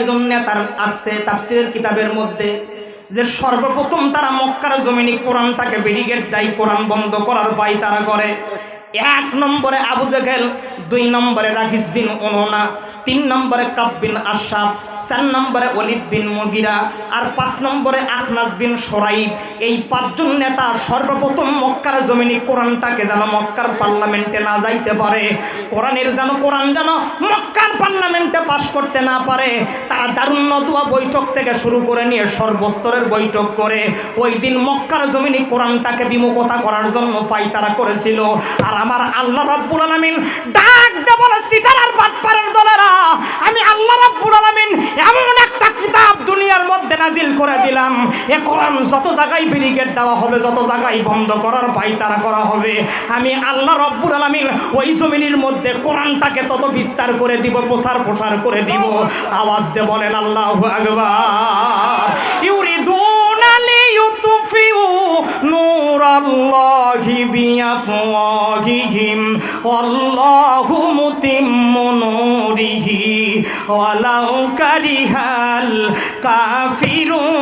জন নেতার আসছে তাফসীরের কিতাবের মধ্যে, যে সর্বপ্রথম তারা মক্কার জমিনে কোরআনটাকে ব্যারিকেড দেয়, কোরআন বন্ধ করার পায় তারা করে। 1 নম্বরে আবু জেহেল, 2 নম্বরে রাকিস বিন উননা, 3 নম্বরে কাব বিন আশরাফ, 4 নম্বরে ওয়ালিদ বিন মুগিরা, আর 5 নম্বরে আখনাস বিন শুরাইব। এই 5 জন নেতা সর্বপ্রথম মক্কার জমিনে কোরআনটাকে যেন মক্কার পার্লামেন্টে না যাইতে পারে, কোরআন যেন মক্কার পার্লামেন্টে পাশ করতে না পারে, তারা দারুন নদওয়া বৈঠক থেকে শুরু করে নিয়ে সর্বস্তরের বৈঠক করে ওই দিন মক্কার জমিনে কোরআনটাকে বিমুখতা করার জন্য পায়তারা করেছিল। আর আমার আল্লাহ রাব্বুল আলামিন ডাক দিয়ে বলে, সিটার আর বাটপারের দলেরা, আমি আল্লাহ রাব্বুল আলামিন এমন একটা কিতাব দুনিয়ার মধ্যে নাজিল করে দিলাম, এ কোরআন যত জায়গায় ব্যারিকেড দেওয়া হবে, যত জায়গায় বন্ধ করার পায়তারা করা হবে, আমি আল্লাহ রাব্বুল আলামিন ওই জমিনের মধ্যে কোরআনটাকে তত বিস্তার করে দিব, প্রসার করে দিব। আওয়াজ দিয়ে বলেন আল্লাহু আকবার। ইউরিদুনা লিইউতফিউ নূরাল্লাহি বিআফওয়াহিহিম ওয়াল্লাহু মুতিম্মু নূরিহি ওয়ালাউ কারিহাল কাফিরুন।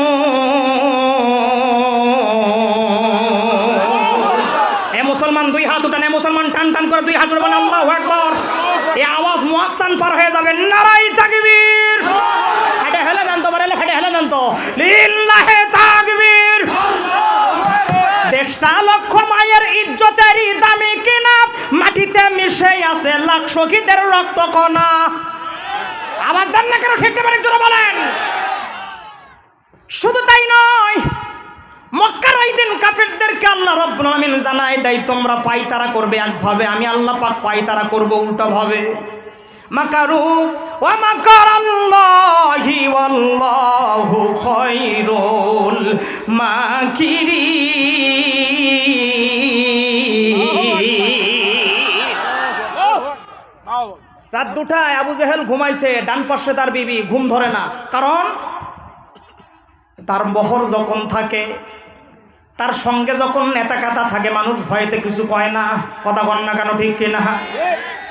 এ মুসলমান 2 হাত উঠান, এ মুসলমান টান টান করে 2 হাত উঠান, আল্লাহু আকবার। এই আওয়াজ মুয়াস্তান পার হয়ে যাবে, নারায়ে তাকবীর। এটা হেলে দেন তো, বলে ফেটে হেলে দেন তো, লিল্লাহি তাকবীর। দেশটা লক্ষ মায়ের ইজ্জতেরই দামি কিনা, মাটিতে মিশে আছে লাখ শহীদের রক্ত কণা। আওয়াজ দেন না কেন, ঠিক না জোরে বলেন। শুধু তাই নয়, মক্কার ওই দিন কাফেরদেরকে আল্লাহ রাব্বুল আলামিন জানায় দেয়, তোমরা পায়তারা করবে একভাবে, আমি আল্লাহ পাক পায়তারা করব উল্টাভাবে। মাকারু ওয়া মাকারাল্লাহি ওয়াল্লাহু খায়রুল মাকিরিন। রাত 2টায় আবু জেহেল ঘুমাইছে, ডান পাশে তার বিবি, ঘুম ধরে না, কারণ তার বহর যখন থাকে, তার সঙ্গে যখন নেতা কাতা থাকে, মানুষ ভয়েতে কিছু কয় না, কথা কন না কেন, ঠিক কিনা?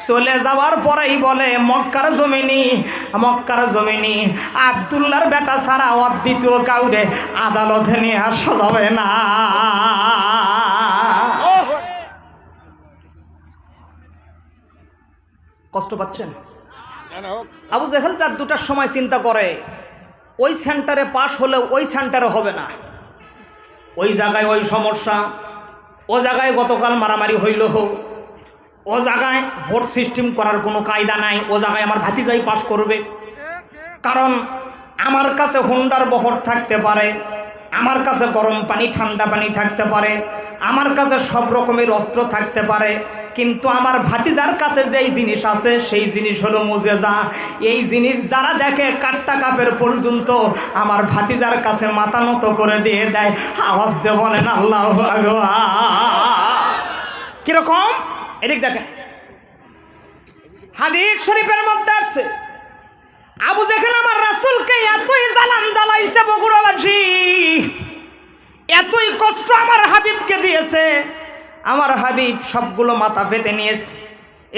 চলে যাওয়ার পরেই বলে, মক্কার জমিনি আব্দুল্লাহর বেটা ছাড়া অদ্বিতীয় কাউরে আদালতে নিয়ে আসা যাবে না। কষ্ট পাচ্ছেন? আবু জেহেল রাত 2টার সময় চিন্তা করে, ওই সেন্টারে পাশ হলে ওই সেন্টারে হবে না, ওই জায়গায় ওই সমস্যা, ও জায়গায় গতকাল মারামারি হইল, ও জায়গায় ভোট সিস্টেম করার কোনো কায়দা নাই, ও জায়গায় আমার ভাতিজাই পাশ করবে, কারণ আমার কাছে হুন্ডার বহর থাকতে পারে, আমার কাছে গরম পানি ঠান্ডা পানি থাকতে পারে, আমার কাছে সব রকমের অস্ত্র থাকতে পারে, কিন্তু আমার ভাতিজার কাছে যেই জিনিস আছে সেই জিনিস হলো মুজেজা। এই জিনিস যারা দেখে কাট্টা কাপের পর্যন্ত আমার ভাতিজার কাছে মাথা নত করে দিয়ে দেয়। আওয়াজ দিয়ে বলেন আল্লাহু আকবার। কিরকম? এদিক দেখেন, হাদিস শরীফের মধ্যে আছে, আবু জেহেল আমার রাসূলকে এতই জ্বালাইছে, বগুড়াবাসী এতই কষ্ট আমার হাবিবকে দিয়েছে, আমার হাবিব সবগুলো মাথা পেতে নিয়েছে।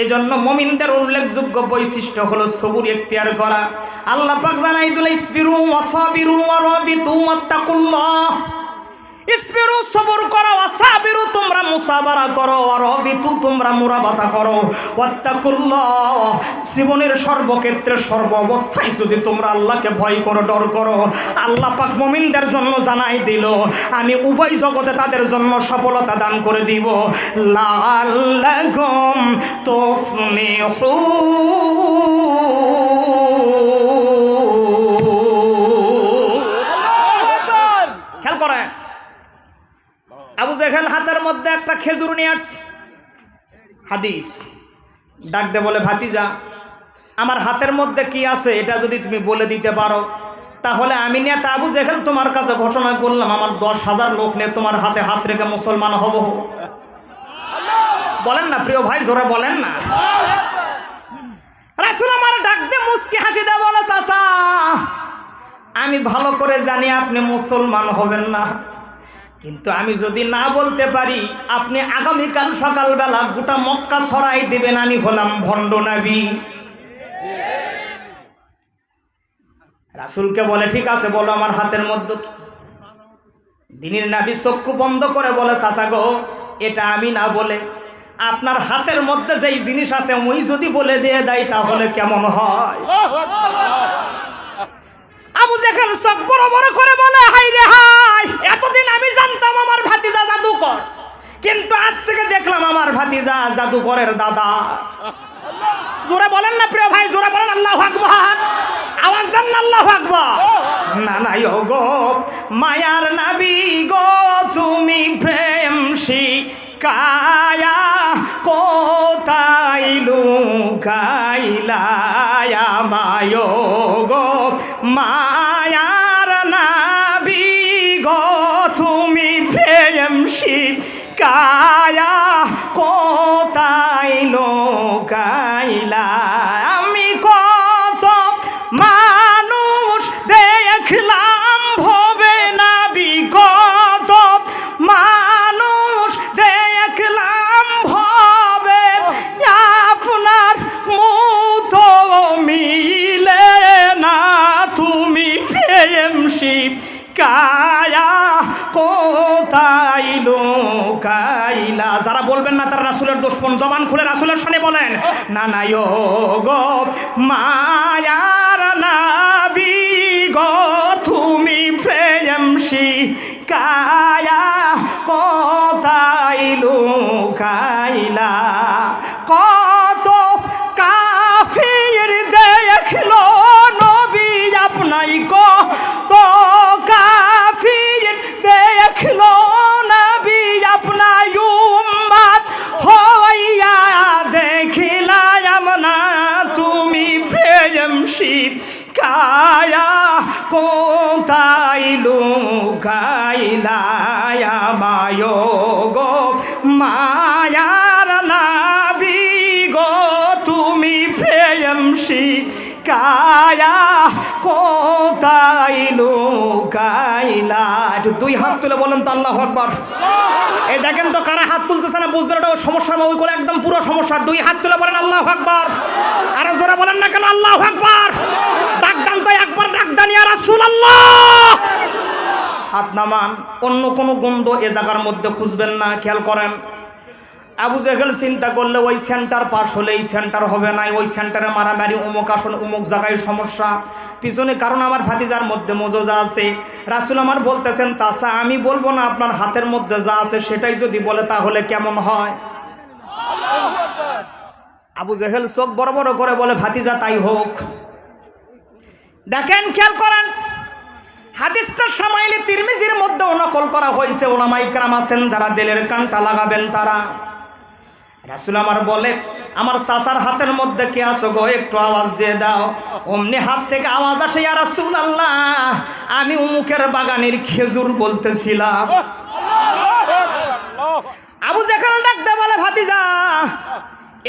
এজন্য মুমিনদের উল্লেখযোগ্য বৈশিষ্ট্য হলো সবুর ইখতিয়ার করা। আল্লাহ পাক জানাই দিলেন, ইসবিরু ওয়াসাবিরু ওয়া রাবিতু ওয়াত্তাকুল্লাহ। ইসবিরু সবর করো, ওয়াসাবিরু তোমরা মুসাবারা করো, ওয়ারাবিতু তোমরা মুরাবাতা করো, ওয়াত্তাকুল্লাহ জীবনের সর্বক্ষেত্রে সর্ব অবস্থায় যদি তোমরা আল্লাহকে ভয় করো, ডর করো, আল্লাহ পাক মুমিনদের জন্য জানাই দিল আমি উভয় জগতে তাদের জন্য সফলতা দান করে দিব। লাআল্লাকুম তুফলিহুন। খেয়াল করেন, আবু জেহেল হাতের মধ্যে একটা খেজুর নিয়ে আসছে। হাদিস ডাক দে বলে, ভাতিজা আমার হাতের মধ্যে কি আছে এটা যদি তুমি বলে দিতে পারো তাহলে আমি নিয়ে আবু জেহেল তোমার কাছে ঘোষণা করলাম আমার 10,000 লোক নিয়ে তোমার হাতে হাত রেখে মুসলমান হব। বলেন না প্রিয় ভাই, জোরে বলেন না। রাসূল আমার ডাক দে মুস্কি হাসি দে বলে, চাচা আমি ভালো করে জানি আপনি মুসলমান হবেন না, কিন্তু আমি যদি না বলতে পারি আপনি আগামীকাল সকালবেলা গোটা মক্কা ছড়াই দেবেন আমি হলাম ভণ্ড নবী। রাসূলকে বলে, ঠিক আছে বলো আমার হাতের মধ্যে। দিনের নবী চক্ষু বন্ধ করে বলে, চাচা গো এটা আমি না বলে আপনার হাতের মধ্যে যেই জিনিস আছে ওই যদি বলে দিয়ে দেয় তাহলে কেমন হয়? আবু জেহেল চোখ বড় বড় করে বলে, হাই রে হাই, এতদিন আমি জানতাম আমার ভাতিজা জাদুকর, কিন্তু আজ থেকে দেখলাম আমার ভাতিজা জাদুকরের দাদা। জোরে বলেন না প্রিয় ভাই, জোরে বলেন আল্লাহু আকবার, আওয়াজ দেন না আল্লাহু আকবার। না না গো মায়ার নবী গো তুমি প্রেম শিখায়া কোথায় লুকাইলা মায়ো গো মায়ার নবী গো তুমি প্রেম শিখায়া কোথায় লুকাইলা। আমি কত মানুষ দেখলাম ভবে নবী, কত মানুষ দেখলাম ভবে আপনার মতো মিলে না তুমি প্রেম শিখায়া কোথায় লুকাইলা। যারা বলবেন না তারা রাসূলের দুশমন, জবান খুলে রাসূলের সামনে বলেন, না না গো মায়ার নবী গো তুমি প্রেম শিখায়া কোথায় লুকাইলা। কত কাফির দেখলো নবী আপনাই, কত কাফির দেখলো নবী আপনার উম্মত হইয়া দেখিলাম না তুমি প্রেম শিখায়া কোথায় লুকাইলা মায়ো গো মায়ার নবী গো তুমি প্রেম শিখায়া কোথায় লুকাইলা। একটু দুই হাত তুলে বলেন তো আল্লাহু আকবার। এই দেখেন তো কারা হাত তুলতেছে না, বুঝবেন এটা সমস্যা না, ওইগুলো একদম পুরো সমস্যা। দুই হাত তুলে বলেন আল্লাহু আকবার। আরো জোরে বলেন না কেন আল্লাহু আকবার। ডাক দান তো একবার, ডাক দান ইয়া রাসূলুল্লাহ। হাত নামান, অন্য কোনো গন্ধ এ জায়গার মধ্যে খুঁজবেন না। খেয়াল করেন, আবু জেহেল চিন্তা করলে ওই সেন্টার পাস হলে এই সেন্টার হবে না, ওই সেন্টারে মারামারি, অমুক আসন অমুক জায়গায় সমস্যা পিছনে, কারণ আমার ভাতিজার মধ্যে মজুজা আছে। রাসূল আমার বলতেছেন, চাচা আমি বলবো না, আপনার হাতের মধ্যে যা আছে সেটাই যদি বলে তাহলে কেমন হয়? আবু জেহেল চোখ বড় বড় করে বলে, ভাতিজা তাই হোক। দেখেন খেয়াল করেন, হাদিসটা শামাইলে তিরমিজির মধ্যেও নকল করা হয়েছে। ওলামায়ে কেরাম আছেন যারা দিলের কানটা লাগাবেন তারা। রাসূল আমার বলে, আমার চাচার হাতের মধ্যে কে আছো গো, একটু আওয়াজ দিয়ে দাও। অমনি হাত থেকে আওয়াজ আসে, ইয়া রাসূলুল্লাহ আমি উমুকের বাগানের খেজুর বলতেছিলাম। আবু জেহেল ডাক দে বলে, ভাতিজা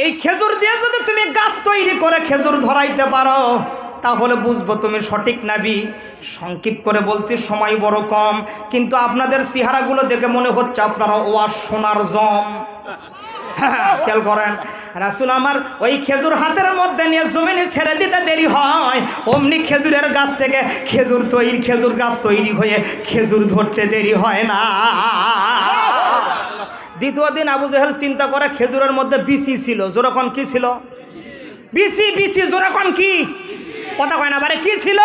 এই খেজুর দিয়ে যদি তুমি গাছ তৈরি করে খেজুর ধরাইতে পারো তাহলে বুঝবো তুমি সঠিক নবী। সংক্ষিপ্ত করে বলছি, সময় বড় কম, কিন্তু আপনাদের চেহারাগুলো দেখে মনে হচ্ছে আপনারা ওয়াজ শোনার জম। খেয়াল করেন, রাসূল আমার ওই খেজুর হাতের মধ্যে নিয়ে জমিনে ছেড়ে দিতে দেরি হয়, অমনি খেজুরের গাছ থেকে খেজুর গাছ তৈরি হয়ে খেজুর ধরতে দেরি হয় না। দ্বিতীয় দিন আবু জেহেল চিন্তা করে খেজুরের মধ্যে বিচি ছিল। জোরকন কি ছিল? বিচি জোরকন কি? কথা কয় না বারে, কি ছিল?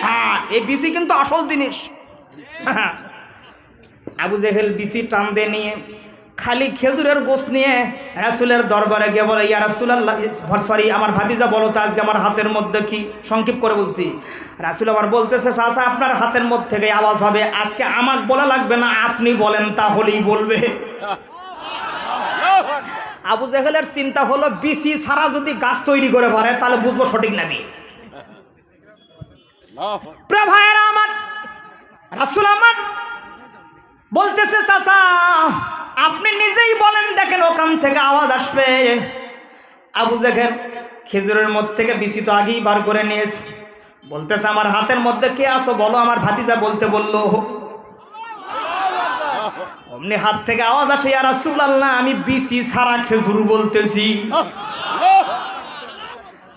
হ্যাঁ, এই বিচি কিন্তু আসল জিনিস। আবু জেহেল বিচি টান দিয়ে নিয়ে খালি খেজুরের গোশ নিয়ে রাসূলের দরবারে গিয়ে বলে, ইয়া রাসূলুল্লাহ, সরি আমার ভাতিজা, বলো তো আজকে আমার হাতের মধ্যে কি? সংক্ষেপ করে বলছি। রাসূল আবার বলতেছে, চাচা আপনার হাতের মধ্যে থেকে আওয়াজ হবে, আজকে আমাকে বলা লাগবে না, আপনি বলেন তাহলেই বলবে। আবু জেহেলের চিন্তা হলো, বিচি ছাড়া যদি গাছ তৈরি করে পারে তাহলে বুঝবো সঠিক নবী। প্রিয় ভাইয়েরা আমার, রাসূল আমার বলতেছে, চাচা আপনি নিজেই বলেন, দেখেন ওখান থেকে আওয়াজ আসবে। আবু জেহেল খেজুরের মধ্যে থেকে বিচি তো আগেই বার করে নিয়েছে, বলতেছে আমার হাতের মধ্যে কে আসো বলো, আমার ভাতিজা বলতে বললো। অমনি হাত থেকে আওয়াজ আসে, ইয়া রাসূলুল্লাহ আমি বিচি ছাড়া খেজুর বলতেছি।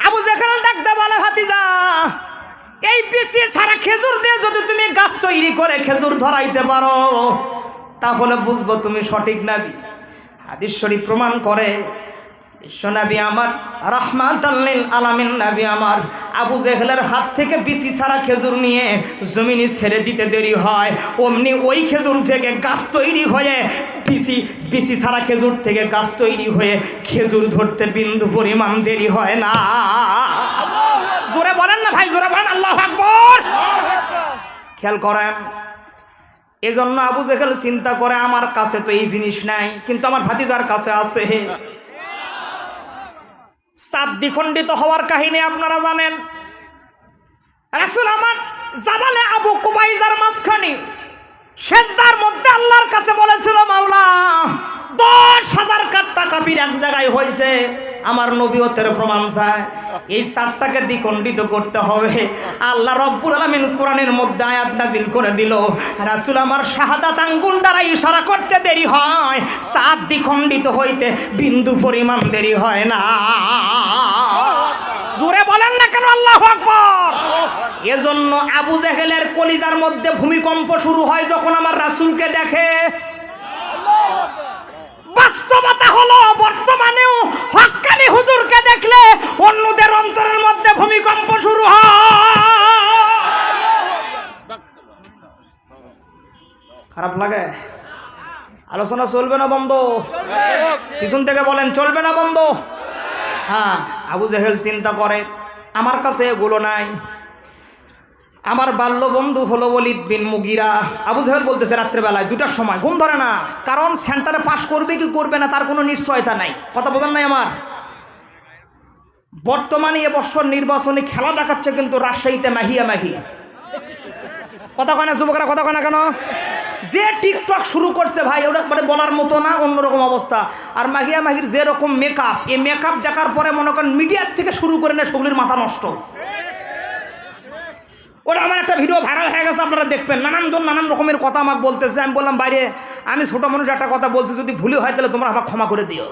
আবু জেহেল ডাকতে বলে, ভাতিজা এই বিচি ছাড়া খেজুর দিয়ে যদি তুমি গাছ তৈরি করে খেজুর ধরাইতে পারো তাহলে বুঝবো তুমি সঠিক নবী। হাদিস শরীফ প্রমাণ করে, বিশ্বনবী আমার রাহমাতাল লিল আলামিন নবী আমার আবু জেহেলের হাত থেকে বিচি ছাড়া খেজুর নিয়ে জমিনে ছেড়ে দিতে দেরি হয়, অমনি ওই খেজুর থেকে গাছ তৈরি হয়ে বিচি ছাড়া খেজুর থেকে গাছ তৈরি হয়ে খেজুর ধরতে বিন্দু পরিমাণ দেরি হয় না। জোরে বলেন না ভাই, জোরে বলেন আল্লাহু আকবার। খেয়াল করেন, এজন্য আবু জেহেল চিন্তা করে আমার কাছে তো এই জিনিস নাই, কিন্তু আমার ভাতিজার কাছে আছে। চাঁদ দ্বিখণ্ডিত হওয়ার কাহিনী আপনারা জানেন। রাসূল আমার জাবালে আবু কুবাইজার মাঝখানে সেজদার মধ্যে আল্লাহর কাছে বলেছিল, মাওলা 10,000 কাট্টা কাপির এক জায়গায় হয়েছে, আমার নবীয়তের প্রমাণ চায়, এই চারটাকে দ্বিখণ্ডিত করতে হবে। আল্লাহ রব্বুল আলামিন কোরআনের মধ্যে আয়াত নাযিল করে দিল, রাসূল আমার শাহাদাত আঙ্গুল দ্বারা ইশারা করতে দেরি হয়, চাঁদ দ্বিখণ্ডিত হইতে বিন্দু পরিমাণ দেরি হয় না। জোরে বলেন না কেন আল্লাহু আকবার। এজন্য আবু জেহেলের কলিজার মধ্যে ভূমিকম্প শুরু হয় যখন আমার রাসূলকে দেখে। বাস্তবতা হলো বর্তমানেও হক্কানি হুজুরকে দেখলে অন্যদের অন্তরের মধ্যে ভূমিকম্প শুরু হয়। খারাপ লাগে? আলোচনা চলবে না বন্ধ? পিছন থেকে বলেন চলবে না বন্ধ? হ্যাঁ, আবু জেহেল চিন্তা করে আমার কাছে এগুলো নাই, আমার বাল্য বন্ধু হলো ওলীদ বিন মুগিরা। আবু জেহেল বলতেছে রাত্রেবেলায় 2টার সময়, ঘুম ধরে না, কারণ সেন্টারে পাশ করবে কি করবে না তার কোনো নিশ্চয়তা নাই। কথা বোঝেন নাই আমার? বর্তমানে এবছর নির্বাচনী খেলা দেখাচ্ছে কিন্তু রাজশাহীতে মাহিয়া মাহি। কথা কয় না যুবকরা? কথা কয় না কেন? যে টিকটক শুরু করছে ভাই, ওটা মানে বলার মতো না, অন্যরকম অবস্থা। আর মাহিয়া মাহির যে রকম মেকআপ, এই মেকআপ দেখার পরে মনে করেন মিডিয়ার থেকে শুরু করে না সেগুলির মাথা নষ্ট। ওটা আমার একটা ভিডিও ভাইরাল হয়ে গেছে, আপনারা দেখবেন। নানানজন নানান রকমের কথা আমাকে বলতেছে। আমি বললাম বাইরে, আমি ছোট মানুষ একটা কথা বলছি, যদি ভুলে হয় তাহলে তোমরা আমাকে ক্ষমা করে দিও।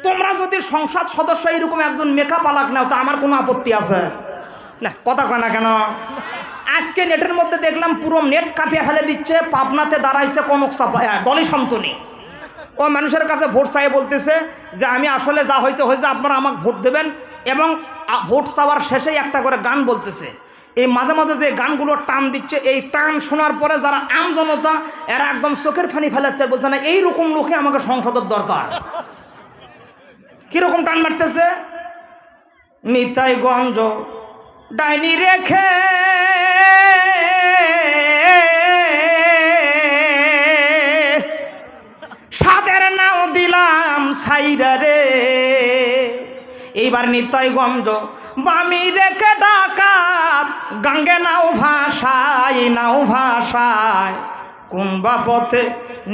তোমরা যদি সংসদ সদস্য এরকম একজন মেকআপ আলাক নাও তা আমার কোনো আপত্তি আছে না। কথা কয় না কেন? আজকে নেটের মধ্যে দেখলাম পুরো নেট কাঁপিয়ে ফেলে দিচ্ছে, পাবনাতে দাঁড়াইছে কনক চাপা ডলি শান্তনী। ও মানুষের কাছে ভোট চাই বলতেছে যে আমি আসলে যা হয়েছে হয়েছে, আপনারা আমাকে ভোট দেবেন। এবং ভোট চাওয়ার শেষেই একটা করে গান বলতেছে। এই মাঝে মাঝে যে গানগুলো টান দিচ্ছে, এই টান শোনার পরে যারা আম জনতা এরা একদম চোখের ফানি ফেলাচ্ছে, বলছে না এইরকম লোকে আমাকে সংসদের দরকার। কিরকম টান মারতেছে? নিতাইগঞ্জ ডাইনি রেখে সাদের নাও দিলাম সাইরা রে, এইবার নিতাইগঞ্জ বামি রেখে ডাকাত গাঙ্গে নাও ভাষায় কোন বাপথে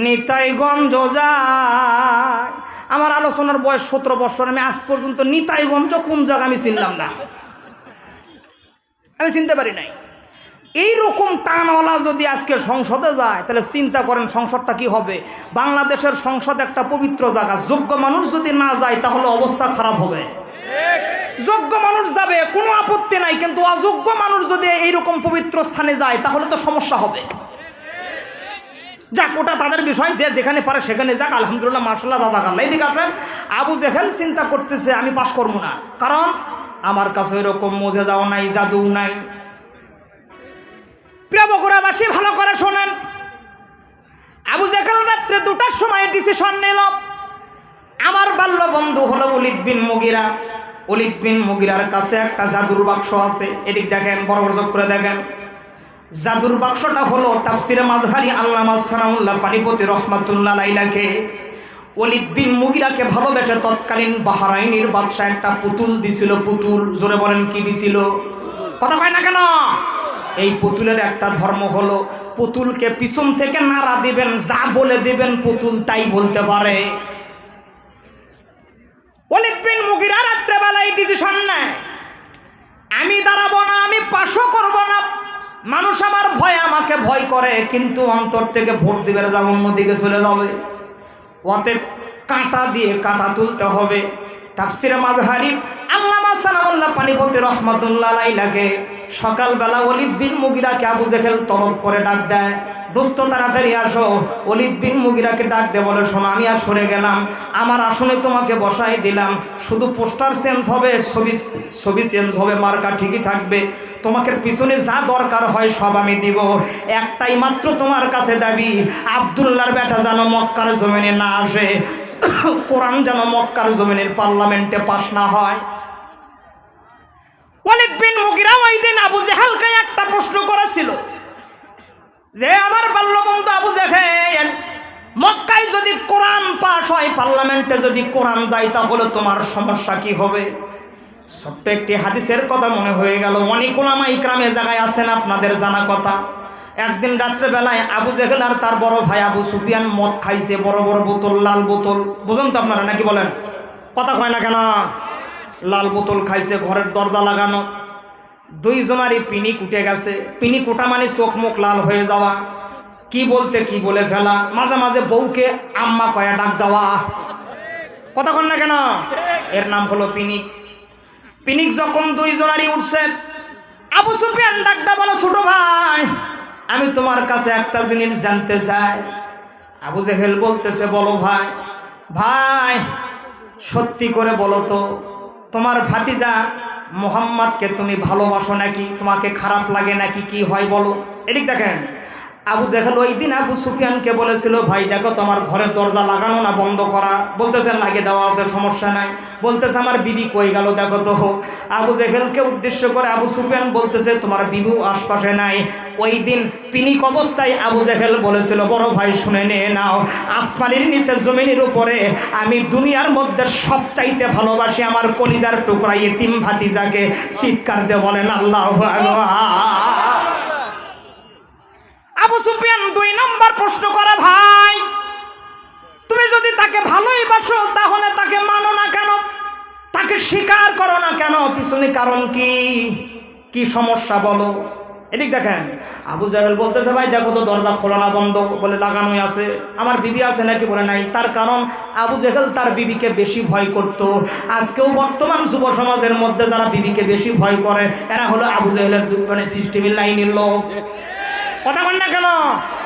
নিতাইগঞ্জ যায়। আমার আলোচনার বয়স 17 বছর, আমি আজ পর্যন্ত নিতাইগঞ্জ কোন জায়গা আমি চিনলাম না, আমি চিনতে পারি নাই। এইরকম টানওয়ালা যদি আজকে সংসদে যায় তাহলে চিন্তা করেন সংসদটা কি হবে। বাংলাদেশের সংসদ একটা পবিত্র জায়গা, যোগ্য মানুষ যদি না যায় তাহলে অবস্থা খারাপ হবে। যোগ্য মানুষ যাবে কোনো আপত্তি নাই, কিন্তু অযোগ্য মানুষ যদি এইরকম পবিত্র স্থানে যায় তাহলে তো সমস্যা হবে। যাক, ওটা তাদের বিষয়, যে যেখানে পারে সেখানে যাক। আলহামদুলিল্লাহ, মার্শাল্লাহ, জাযাকাল্লাহ। এদিকে আসেন, আবু জেহেল চিন্তা করতেছে আমি পাশ করবো না, কারণ আমার কাছে এরকম মুজিজাও নাই, জাদু নাই। প্রিয় বগুড়াবাসী ভালো করে শোনেন, আবু জেহেল রাত্রে 2টার সময় ডিসিশন নিল। আমার বাল্য বন্ধু হলো ওলীদ বিন মুগীরা। ওলীদ বিন মুগীরার কাছে একটা জাদুর বাক্স আছে। এদিক দেখেন, বড় বড় চোখ করে দেখেন। জাদুর বাক্সটা হলো তাফসিরে মাযহারি আল্লামা সানাউল্লাহ পানিপতি রহমাতুল্লাহ আলাইহি ওলীদ বিন মুগীরাকে ভালোবেসে তৎকালীন বাহরাইনের বাদশা একটা পুতুল দিছিল। পুতুল, জোরে বলেন কি দিছিল? কথা কয় না কেন? এই পুতুলের একটা ধর্ম হলো পুতুলকে পিছন থেকে নাড়া দিবেন, যা বলে দিবেন পুতুল তাই বলতে পারে। ওলীদ বিন মুগীরা রাত্রেবেলায় ডিসিশন নেয়, আমি দাঁড়াবো না, আমি পাশও করবো না। মানুষ আমার ভয়, আমাকে ভয় করে, কিন্তু অন্তর থেকে ভোট দিবে যাব, অন্যদিকে চলে যাবে। অতএব কাঁটা দিয়ে কাঁটা তুলতে হবে। তাফসিরে মাযহারি আল্লামা সানাউল্লাহ পানিপতি রহমাতুল্লাহ আলাইহি সকালবেলা ওলীদ বিন মুগীরাকে আবু জেহেল তলব করে ডাক দেয়, দোস্ত তাড়াতাড়ি আসো। ওলীদ বিন মুগীরাকে ডাক দিয়ে বলে, শোনো, আমি আর সরে গেলাম, আমার আসনে তোমাকে বসাই দিলাম, শুধু পোস্টার চেঞ্জ হবে, ছবি চেঞ্জ হবে, মার্কা ঠিকই থাকবে, তোমাকে পিছনে যা দরকার হয় সব আমি দিব। একটাই মাত্র তোমার কাছে দাবি, আব্দুল্লাহর বেটা যেন মক্কার জমিনে না আসে, কোরআন যেন মক্কার জমিনের পার্লামেন্টে পাশ না হয়। ওলীদ বিন মুগীরা ওই দিন আবু জেহেলকে একটা প্রশ্ন করেছিল যে, আমার বাল্য বন্ধু আবু জেহেল, মক্কায় যদি কোরআন পাশ হয়, পার্লামেন্টে যদি কোরআন যায়, তাহলে তোমার সমস্যা কি হবে? ছোট্ট একটি হাদিসের কথা মনে হয়ে গেল। অনেক উলামা ইকরামে জায়গায় আছেন, আপনাদের জানা কথা। একদিন রাত্রেবেলায় আবু জেহেল আর তার বড় ভাই আবু সুফিয়ান মদ খাইছে, বড় বড় বোতল, লাল বোতল, বুঝুন তো আপনারা নাকি বলেন? কথা কয় না কেন? লাল বোতল খাইছে, ঘরের দরজা লাগানো, দুইজনারই পিনিক উঠে গেছে। পিনিক উঠা মানে চোখ মুখ লাল হয়ে যাওয়া, কি বলতে কি বলে ফেলা, মাঝে মাঝে বউকে আম্মা কয়া ডাক দেওয়া। কথা কন না কেন? এর নাম হলো পিনিক। পিনিক যখন দুইজনারই উঠছে, আবু সুফিয়ান ডাক দেওয়া বলো, ছোট ভাই, আমি তোমার কাছে একটা জিনিস জানতে চাই। আবু জেহেল বলতেছে, বলো ভাই। ভাই, সত্যি করে বলো তো, তোমার ভাতিজা মুহাম্মাদকে তুমি ভালোবাসো নাকি, তোমাকে খারাপ লাগে নাকি, কি হয় বলো। এদিক দেখেন, আবু জেহেল ওই দিন আবু সুফিয়ানকে বলেছিল, ভাই দেখো, তোমার ঘরের দরজা লাগানো না বন্ধ করা? বলতেছেন লাগিয়ে দেওয়া আছে, সমস্যা নাই। বলতেছে, আমার বিবি কই গেল দেখো তো। আবু জেহেলকে উদ্দেশ্য করে আবু সুফিয়ান বলতেছে, তোমার বিবিও আশপাশে নাই। ওই দিন পিনিক অবস্থায় আবু জেহেল বলেছিল, বড় ভাই শুনে নিয়ে নাও, আসমানের নিচে জমিনের উপরে আমি দুনিয়ার মধ্যে সবচাইতে ভালোবাসি আমার কলিজার টুকরা ইতিম ভাতিজাকে। চিৎকার দিয়ে বলেন আল্লাহু আকবার। আবু সুফিয়ান 2 নম্বর প্রশ্ন করে, ভাই, তুমি যদি তাকে ভালোই বাসো তাহলে তাকে মানো না কেন, তাকে স্বীকার করো না কেন? পিছনে কারণ কি? কি সমস্যা বলো। এদিক দেখেন, আবু জেহেল বলতেছে, ভাই দেখো তো, দরজা খোলা না বন্ধ? বলে লাগানোই আছে। আমার বিবি আছে নাকি? বলে নাই। তার কারণ আবু জেহেল তার বিবিকে বেশি ভয় করত। আজকেও বর্তমান যুব সমাজের মধ্যে যারা বিবিকে বেশি ভয় করে, এরা হলো আবু জেহেলের সিস্টেমের লাইনের লোক। কথা বল না কেন?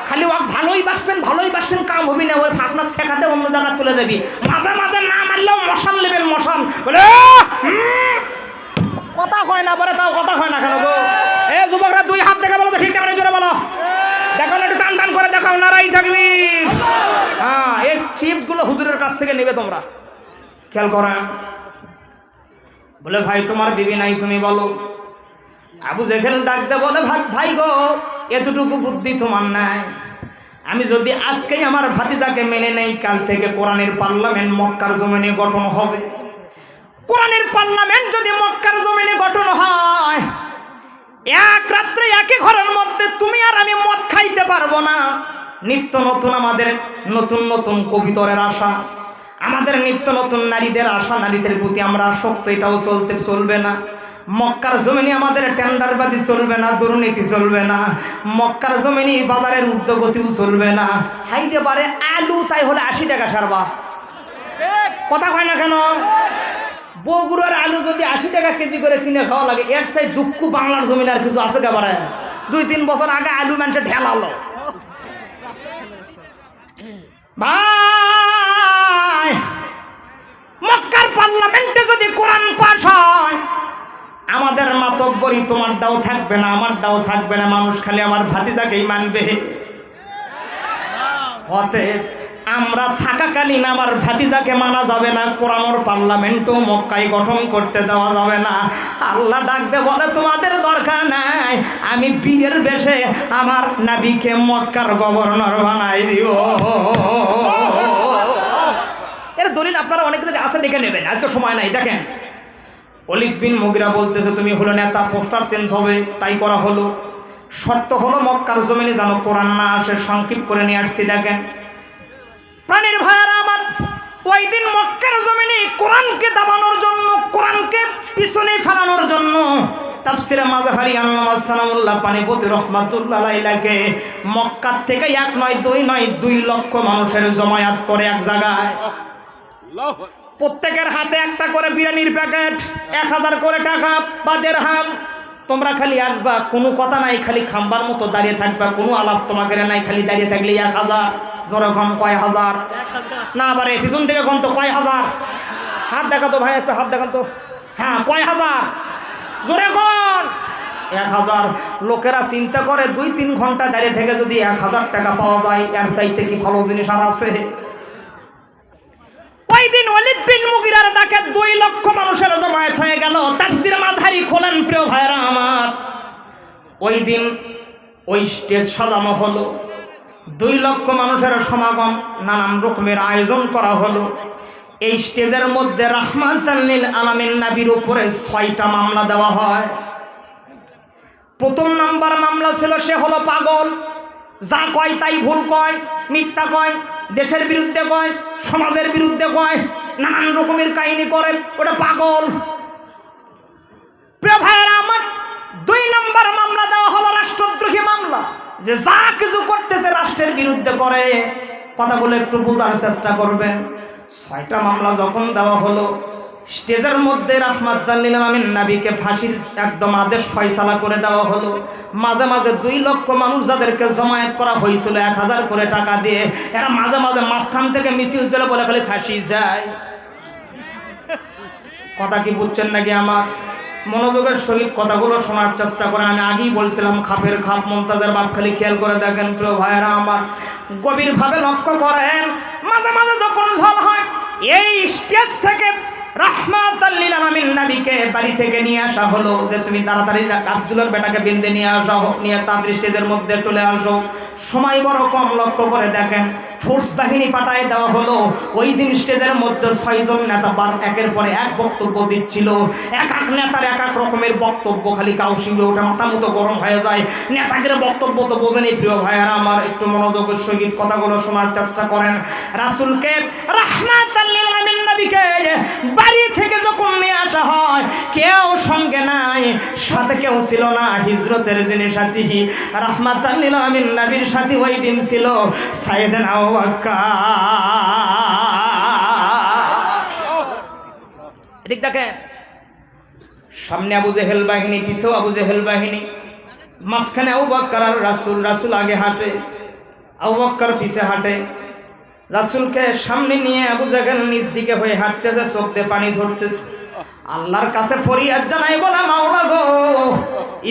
খালি ও ভালোই বাসবেন, ভালোই বাসবেন, কাম হবি না, ওই আপনার শেখাতে অন্য জায়গায় তুলে দেবি। মাঝে মাঝে না মারলেও মশান নেবেন, মশান বলে। কথা হয় না, বলে তাও কথা হয় না কেন গো? এ যুবকরা 2 হাত দেখে বলো তো, ঠিক করে জোরে বলো। দেখো একটু টান টান করে দেখাও, নারাই থাকবি। হ্যাঁ, এই চিপসগুলো হুজুরের কাছ থেকে নেবে তোমরা, খেয়াল করেন। বলে, ভাই তোমার বিবি নাই, তুমি বলো। আবু জেহেল ডাক দে বলে, ভাই গো, এতটুকু বুদ্ধি তোমার নাই? আমি যদি আজকেই আমার ভাতিজাকে মেনে নেই, কাল থেকে কোরআনের পার্লামেন্ট মক্কার জমিনে গঠন হবে। কোরআনের পার্লামেন্ট যদি মক্কার জমিনে গঠন হয়, এক রাত্রে একই ঘরের মধ্যে তুমি আর আমি মদ খাইতে পারবো না। নিত্য নতুন আমাদের নতুন নতুন কবিতরের আশা। আমাদের নিত্য নতুন নারীদের আশা, নারীদের প্রতি আমরা আসক্ত, এটাও চলবে না। মক্কার জমিনে আমাদের টেন্ডারবাজি চলবে না, দুর্নীতি চলবে না। মক্কার জমিনে বাজারের ঊর্ধ্বগতিও চলবে না। হাইরে বারে আলু তাই হলে 80 টাকা সারবা, কথা কয় না কেন? বগুড়ার আলু যদি 80 টাকা কেজি করে কিনে খাওয়া লাগে, এর চাই দুঃখ বাংলার জমিন আর কিছু আছে কেবারে? 2-3 বছর আগে আলু মানুষে ঢেলালো। ভাই, মক্কার পার্লামেন্টে যদি কোরআন পাস হয়, আমাদের মাতব্বরি তোমারটাও থাকবে না, আমারটাও থাকবে না, মানুষ খালি আমার ভাতিজাকেই মানবে। অতএব আমরা থাকাকালীন আমার ভাতিজাকে মানা যাবে না, কোরআনের পার্লামেন্টও মক্কায় গঠন করতে দেওয়া যাবে না। আল্লাহ ডাকতে বলে তোমাদের দরকার নাই, আমি বীরের বেশে আমার নবীকে মক্কার গভর্নর বানাই দিও। এর দলিল আপনারা অনেকগুলো আছে, দেখে নেবেন, আজকে সময় নাই। দেখেন, ওলীদ বিন মুগিরা বলতেছে তুমি হলো নেতা, পোস্টার চেঞ্জ হবে, তাই করা হলো। শর্ত হলো মক্কার জমিনে যেন কোরআন না আসে, সংক্ষিপ্ত করে নিয়ে আসছি। দেখেন প্রাণীর ভাইয়ারা আমার, ওই দিন মক্কার জমিনে কোরআনকে দাবানোর জন্য, কোরআনকে পিছনে ফেলানোর জন্য তাফসিরে মাযহারি আল্লামা সানাউল্লাহ পানিপতি রাহমাতুল্লাহ আলাইহিকে মক্কা থেকে 1 নয় 2 নয় 2 লক্ষ মানুষের জমায়েত করে এক জায়গায়। প্রত্যেকের হাতে একটা করে বিরিয়ানির প্যাকেট, 1000 করে টাকা বা দিরহাম। তোমরা খালি আসবা, কোনো কথা নাই, খালি খাম্বার মতো দাঁড়িয়ে থাকবা, কোনো আলাপ তোমাকে নাই, খালি দাঁড়িয়ে থাকলে 1000। জোরে কম, কয় হাজার? না বারে পিছন থেকে কোন তো কয় হাজার? হাত দেখা তো ভাই, একটু হাত দেখান তো। হ্যাঁ, কয় হাজার? জোরে কোন? 1000। লোকেরা চিন্তা করে 2-3 ঘন্টা দাঁড়িয়ে থেকে যদি 1000 টাকা পাওয়া যায়, এর চাইতে কি ভালো জিনিস আর আছে? ওই দিন ওলীদ বিন মুগিরার ডাকে 2 লক্ষ মানুষের জমায়েত হয়ে গেল। তাফসির মাযহারি খোলেন প্রিয় ভাইরা আমার। ওই দিন ওই স্টেজ সাজানো হলো, 2 লক্ষ মানুষের সমাগম, নানান রকমের আয়োজন করা হলো। এই স্টেজের মধ্যে রাহমাতাল লিল আলামিন নবীর উপরে 6টা মামলা দেওয়া হয়। প্রথম নাম্বার মামলা ছিল সে হলো পাগল, যা কয় তাই ভুল কয়, মিথ্যা কয়, দেশের বিরুদ্ধে কয়, সমাজের বিরুদ্ধে কয়, নানান রকমের কাহিনী করে, ওটা পাগল। প্রিয় ভাইয়েরা আমার, 2 নম্বর মামলা দেওয়া হলো রাষ্ট্রদ্রোহী মামলা, যে যা কিছু করতেছে রাষ্ট্রের বিরুদ্ধে করে। কথাগুলো একটু বোঝার চেষ্টা করবেন। 6টা মামলা যখন দেওয়া হলো, স্টেজের মধ্যে রাহমাতাল লিল আলামিন নবীকে ফাঁসির একদম আদেশ ফয়সালা করে দেওয়া হলো। মাঝে মাঝে 2 লক্ষ মানুষ যাদেরকে জমায়েত করা হয়েছিল 1000 করে টাকা দিয়ে, এরা মাঝে মাঝে মাঝখান থেকে মিছিল দিলে বলে খালি ফাঁসি যায়। কথা কি বুঝছেন নাকি? আমার মনোযোগের সহিত কথাগুলো শোনার চেষ্টা করেন। আমি আগেই বলছিলাম, খাপের খাপ মুমতাজের বাপ, খালি খেয়াল করে দেখেন প্রিয় ভাইয়েরা আমার, গভীরভাবে লক্ষ্য করেন। মাঝে মাঝে যখন ঝল হয়, এই স্টেজ থেকে রাহমাতাল লিল আলামিন নবীকে বাড়ি থেকে নিয়ে আসা হলো, যে তুমি তাড়াতাড়ি আব্দুল্লাহর বেটাকে বেঁধে নিয়ে আসো, নিয়ে তাড়াতাড়ি স্টেজের মধ্যে চলে আসো। সময় বড় কম, লক্ষ্য করে দেখেন। ফোর্স বাহিনী পাঠায় দেওয়া হলো। ওই দিন স্টেজের মধ্যে 6 জন নেতা একের পরে এক বক্তব্য দিচ্ছিল। এক এক নেতার এক এক রকমের বক্তব্য, খালি কাউ শিউরে ওঠে, মাথা মতো গরম হয়ে যায়। নেতাদের বক্তব্য তো বোঝেনি প্রিয় ভাইয়েরা আমার, একটু মনোযোগের সহিত কথাগুলো শোনার চেষ্টা করেন। রাসূলকে রাহমাতাল লিল আলামিন নবীকে বাড়ি থেকে যখন নিয়ে আসা হয়, কেউ সঙ্গে নাই, সাথে কেউ ছিল না। হিজরতের যিনি সাথী, রাহমাতাল লিল আলামিন নবীর সাথী ওই দিন ছিল সাইয়েদনা আবু বকর। এদিক দেখেন, সামনে আবু জেহেল বাহিনী, পিছেও আবু জেহেল বাহিনী, মাঝখানে আবু বকর আর রাসূল। রাসূল আগে হাঁটে, আবু বকর পিছে হাঁটে। রাসূলকে সামনে নিয়ে আবু জেহেল নিচ দিকে হয়ে হাঁটতেছে, চোখ দিয়ে পানি ঝরতেছে। আল্লাহর কাছে ফরিয়াদ জানাই, বলা মাওলা গো,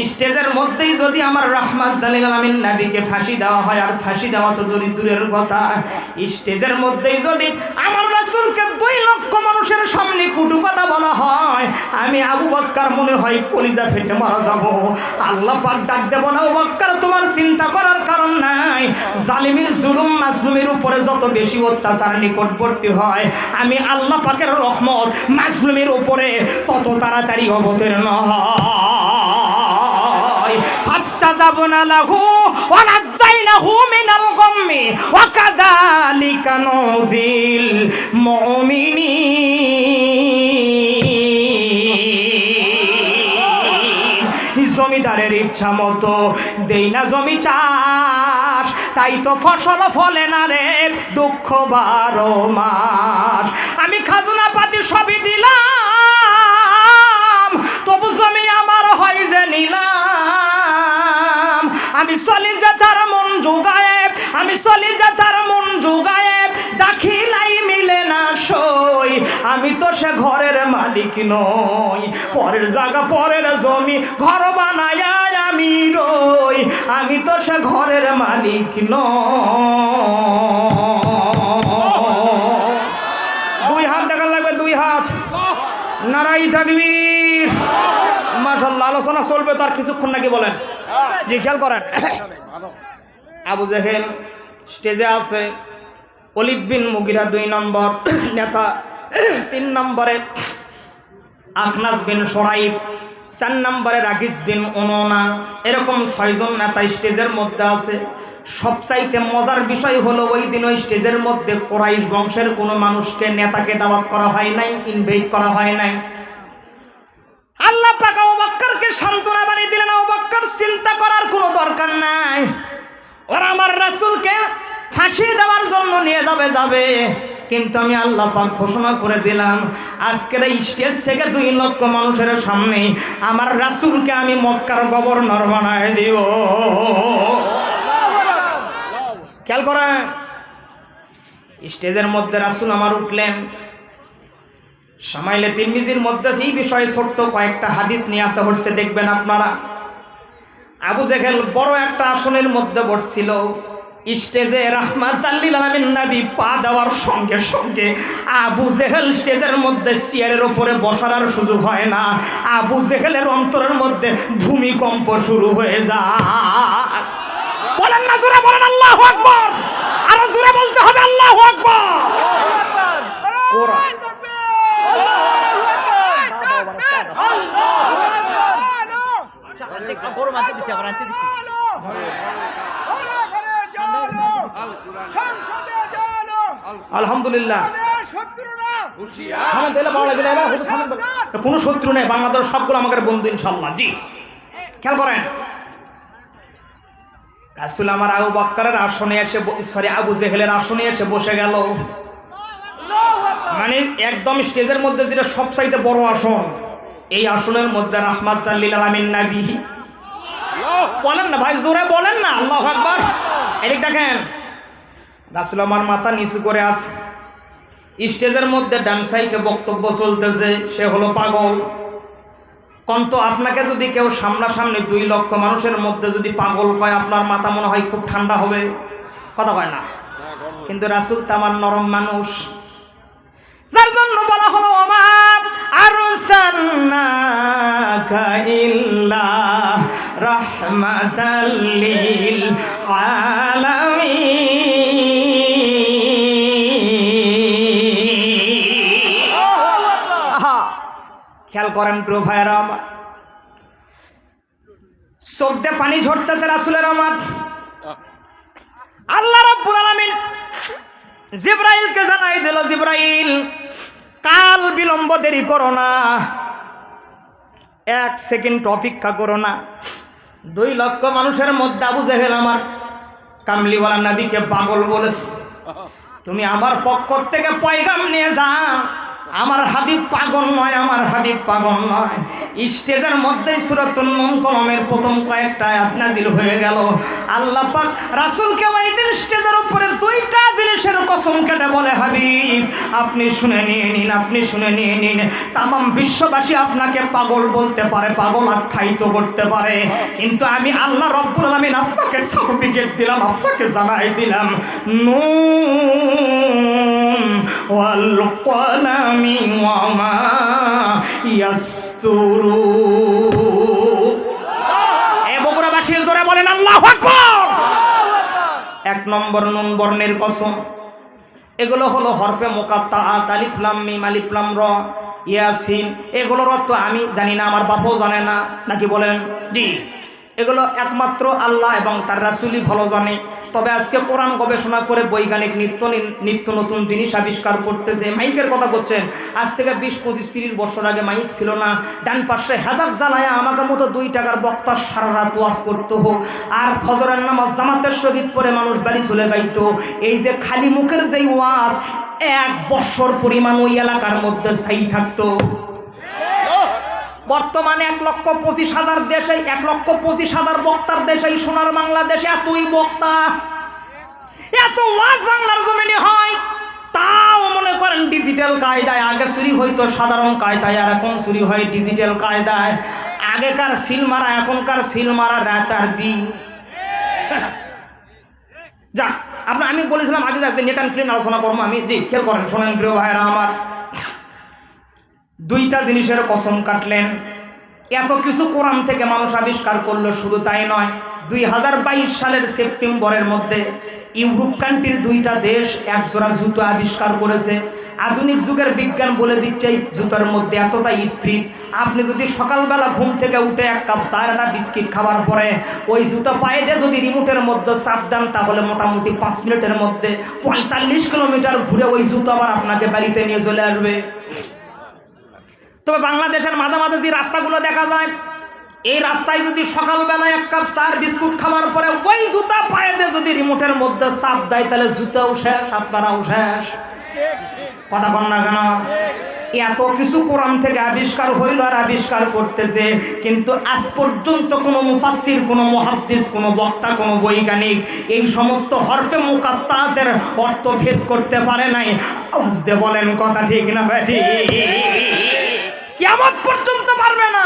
স্টেজের মধ্যেই যদি আমার রাহমাতাল লিল আলামিন নবীকে ফাঁসি দেওয়া হয়, আর ফাঁসি দেওয়া তো দূরের কথা, স্টেজের মধ্যেই যদি আমার রাসূলকে 2 লক্ষ মানুষের সামনে কটু কথা বলা হয়, আমি আবু বকর মনে হয় কলিজা ফেটে মারা যাব। আল্লাহ পাক ডাক দেব, না আবু বকর তোমার চিন্তা করার কারণ নাই। জালিমের জুলুম মাজলুমের উপরে যত বেশি অত্যাচার নিকটবর্তী হয়, আমি আল্লাহ পাকের রহমত মাজলুমের উপরে তত তাড়াতাড়ি অবতীর্ণ হয়। ফাস্তাজাবনা লাহু ওয়া নাযাইনাহু মিনাল গাম্মি ওয়া কাযালিকা নুযিল মুমিনিন। জমিদারের ইচ্ছা মতো দেই না জমি চাষ, তাই তো ফসল ফলে না রে দুঃখ 12 মাস। আমি খাজনা পাতি সবই দিলাম, তবু জমি আমার হয় যে নিলাম। আমি চলি যে তার মন জোগায়, আমি চলি যে তার মন জোগায়, দাখিলাই মিলে না সই। আমি তো সে ঘরের মালিক নই, পরের জায়গা পরের জমি ঘর বানায় আমি রই। আমি তো সে ঘরের মালিক নই। 2 হাত দেখা লাগবে, 2 হাত। নারাই তাকবীর। মাশাআল্লাহ। আলোচনা চলবে তো আর কিছুক্ষণ নাকি বলেন? জি, খেয়াল করেন। আবু জেহেল স্টেজে আছে, ওলীদ বিন মুগিরা 2 নম্বর নেতা, 3 নম্বরে আখনাস বিন শরাইব, 4 নম্বরে রাগিস বিন উননা। এরকম 6 জন নেতা স্টেজের মধ্যে আছে। সবচাইতে মজার বিষয় হলো ওই দিন ওই স্টেজের মধ্যে কুরাইশ বংশের কোনো মানুষকে, নেতাকে দাওয়াত করা হয় নাই, ইনভাইট করা হয় নাই। আল্লাহ পাক আবু বকরকে সান্ত্বনা বানিয়ে দিলেন, আবু বকর চিন্তা করার কোনো দরকার নাই, ওরা আমার রাসূলকে ফাঁসি দেওয়ার জন্য নিয়ে যাবে, কিন্তু আমি আল্লাহ পাক ঘোষণা করে দিলাম আজকের এই স্টেজ থেকে 2 লক্ষ মানুষের সামনে আমার রাসূলকে আমি মক্কার গভর্নর বানায় দিব। খেয়াল করেন, স্টেজের মধ্যে রাসূল আমার উঠলেন। শামাইলে তিরমিজির মধ্যে সেই বিষয়ে ছোট্ট কয়েকটা হাদিস নিয়ে আসা হচ্ছে, দেখবেন আপনারা। আবু জেহেল বড় একটা আসনের মধ্যে বসছিল। স্টেজে রাহমাতাল লিল আলামিন নবী পা দেওয়ার সঙ্গে সঙ্গে আবু জেহেল স্টেজের মধ্যে চেয়ারের উপরে বসার আর সুযোগ হয় না। আবু জেহেলের অন্তরের মধ্যে ভূমিকম্প শুরু হয়ে যায়। বলেন না জোরে, বলেন আল্লাহু আকবার। আরো জোরে বলতে হবে আল্লাহু আকবার। কোরআন আলহামদুলিল্লাহ। কোনো শত্রু নেই, বাংলাদেশ সবগুলো আমাদের বন্ধু ইনশাল্লাহ। জি, খেয়াল করেন, রাসূল আমার আবু বকরের আসনে এসে, আবু জেহেলের আসনে এসে বসে গেল। মানে একদম স্টেজের মধ্যে যেটা সবচাইতে বড় আসন, এই আসনের মধ্যে রাহমাতাল লিল আলামিন নবী। বলেন না ভাই, জোরে বলেন না আল্লাহু আকবার। এদিক দেখেন, রাসূল আমার মাথা নিচু করে আছে। স্টেজের মধ্যে ডান সাইডে বক্তব্য চলতেছে, সে হলো পাগল। কন্ত আপনাকে যদি কেউ সামনাসামনি 2 লক্ষ মানুষের মধ্যে যদি পাগল কয়, আপনার মাথা মনে হয় খুব ঠান্ডা হবে? কথা কয় না। কিন্তু রাসূল তামান নরম মানুষ, যার জন্য বলা হলো ওমা আরসালনাকা ইল্লা রাহমাতাল লিল আলামিন। খেয়াল করেন প্রিয় ভাইয়েরা আমার, চোখ দিয়ে পানি ঝরতেছে রাসূলের আমার। আল্লাহ রাব্বুল আলামিন জিবরাইলকে জানাই দিল, জিবরাইল কাল বিলম্ব দেরি করো না, 1 সেকেন্ড অপেক্ষা করো না। 2 লক্ষ মানুষের মধ্যে আবু জেহেল আমার কামলিওয়ালা নবীকে পাগল বলেছে। তুমি আমার পক্ষ থেকে পয়গাম নিয়ে যাও, আমার হাবিব পাগল নয়, আমার হাবিব পাগল নয়। স্টেজের মধ্যেই সূরাতুন নূন কলমের প্রথম কয়েকটা আয়াত নাজিল হয়ে গেল। আল্লাহ পাক রাসূলকে ওই দিন স্টেজের উপরে 2টা জিনিসের কসম কেটে বলে, হাবিব আপনি শুনে নিয়ে নিন, আপনি শুনে নিয়ে নিন। তামাম বিশ্ববাসী আপনাকে পাগল বলতে পারে, পাগল আখ্যায়িত করতে পারে, কিন্তু আমি আল্লাহ রব্বুল আলামিন আপনাকে সার্টিফিকেট দিলাম, আপনাকে জানাই দিলাম, নুন ওয়াল কলামি ওয়া মা ইয়াসতুরুন। এই বগুড়াবাসী জোরে বলেন আল্লাহু আকবার। 1 নম্বর নুন বর্ণের কসম। এগুলো হলো হরফে মুকাত্তাআত, আলিফ লাম মিম, আলিফ লাম র, ইয়াসিন। এগুলোর অর্থ আমি জানি না, আমার বাপও জানে না, নাকি বলেন? জি। এগুলো একমাত্র আল্লাহ এবং তার রাসূলই ভালো জানে। তবে আজকে কোরআন গবেষণা করে বৈজ্ঞানিক নিত্য নতুন জিনিস আবিষ্কার করতেছে। মাইকের কথা করছেন, আজ থেকে 20-25-30 বছর আগে মাইক ছিল না। ডান পাশে হেজাক জ্বালায়া আমাকে মতো 2 টাকার বক্তা সারা রাত ওয়াজ করতে হোক, আর ফজরের নামাজ জামাতের সহিত পরে মানুষ বাড়ি চলে যাইত। এই যে খালি মুখের যেই ওয়াজ 1 বছর পরিমাণ ওই এলাকার মধ্যে স্থায়ী থাকতো। বর্তমানে 1,25,000 দেশে 1,25,000 বক্তার দেশে সোনার বাংলাদেশে এতই বক্তা, এত ওয়াজ বাংলার জমিনে হয়, তাও মনে করেন ডিজিটাল কায়দায়। আগে চুরি হইতো সাধারণ কায়দায়, আর এখন চুরি হয় ডিজিটাল কায়দায়। আগেকার সিল মারা, এখনকার সিল মারা রাত আর দিন। যাক, আমি বলেছিলাম আগে যাতে নেট অ্যান্ড ক্লিন আলোচনা করবো আমি। জি, খেয়াল করেন, শোনেন প্রিয় ভাইয়েরা আমার, 2টা জিনিসের কসম কাটলেন। এত কিছু কোরআন থেকে মানুষ আবিষ্কার করলো, শুধু তাই নয়, 2022 সালের সেপ্টেম্বরের মধ্যে ইউরোপ কান্ট্রির 2টা দেশ এক জোড়া জুতো আবিষ্কার করেছে। আধুনিক যুগের বিজ্ঞান বলে দিচ্ছে এই জুতোর মধ্যে এতটা স্পিড, আপনি যদি সকালবেলা ঘুম থেকে উঠে 1 কাপ চা আর একটা বিস্কিট খাওয়ার পরে ওই জুতো পায়ে দিয়ে যদি রিমোটের মধ্যে চাপ দেন, তাহলে মোটামুটি 5 মিনিটের মধ্যে 45 কিলোমিটার ঘুরে ওই জুতো আবার আপনাকে বাড়িতে নিয়ে চলে আসবে। তবে বাংলাদেশের মাঝে মাঝে যে রাস্তাগুলো দেখা যায়, এই রাস্তায় যদি সকালবেলা 1 কাপ চা বিস্কুট খাওয়ার পরে ওই জুতা পায়ে দিয়ে যদি রিমোটের মধ্যে চাপ দেয়, তাহলে জুতাও শেষ, আপনারাও শেষ। কথা কন না কেন? এত কিছু কোরআন থেকে আবিষ্কার হইল আর আবিষ্কার করতেছে, কিন্তু আজ পর্যন্ত কোনো মুফাসসির, কোনো মুহাদ্দিস, কোনো বক্তা, কোনো বৈজ্ঞানিক এই সমস্ত হরফে মুকাত্তাতের অর্থ ভেদ করতে পারে নাই। আওয়াজ দিয়ে বলেন, কথা ঠিক না বেঠি? কিয়ামত পর্যন্ত পারবে না।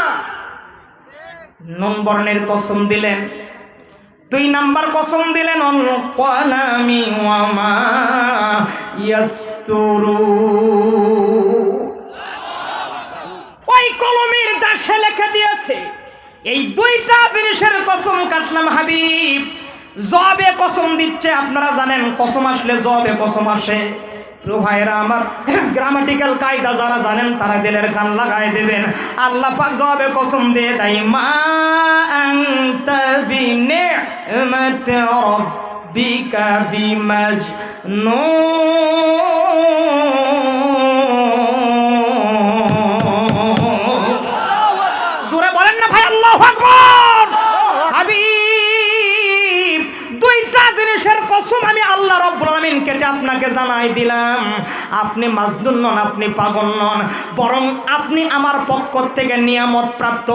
নুন বর্ণের কসম দিলেন, 2 নাম্বার কসম দিলেন অল কলামি ওয়া মা ইয়াসতুরুন, ওই কলমের যা সে লিখে দিয়েছে। এই 2টা জিনিসের কসম কাটলাম হাবিব। জবে কসম দিচ্ছে, আপনারা জানেন কসম আসলে জবে কসম আসে। প্রিয় ভাইরা আমার, গ্রামাটিক্যাল কায়দা যারা জানেন তারা দিলের কান লাগায় দেবেন। আল্লাহ পাক জবে কসম দিয়ে তাই মা আনতা বিনি'মাতি রাব্বিকা বিমাজনুন। জোরে বলেন না ভাই, আল্লাহু আকবার। হাবিব, 2টা জিনিসের কসম আমি আল্লাহ রাব্বুল আলামিন কেটে আপনাকে জানাই দিলাম। আপনি মাজনুন নন, আপনি পাগল নন, বরং আপনি আমার পক্ষ থেকে নিয়ামত প্রাপ্ত।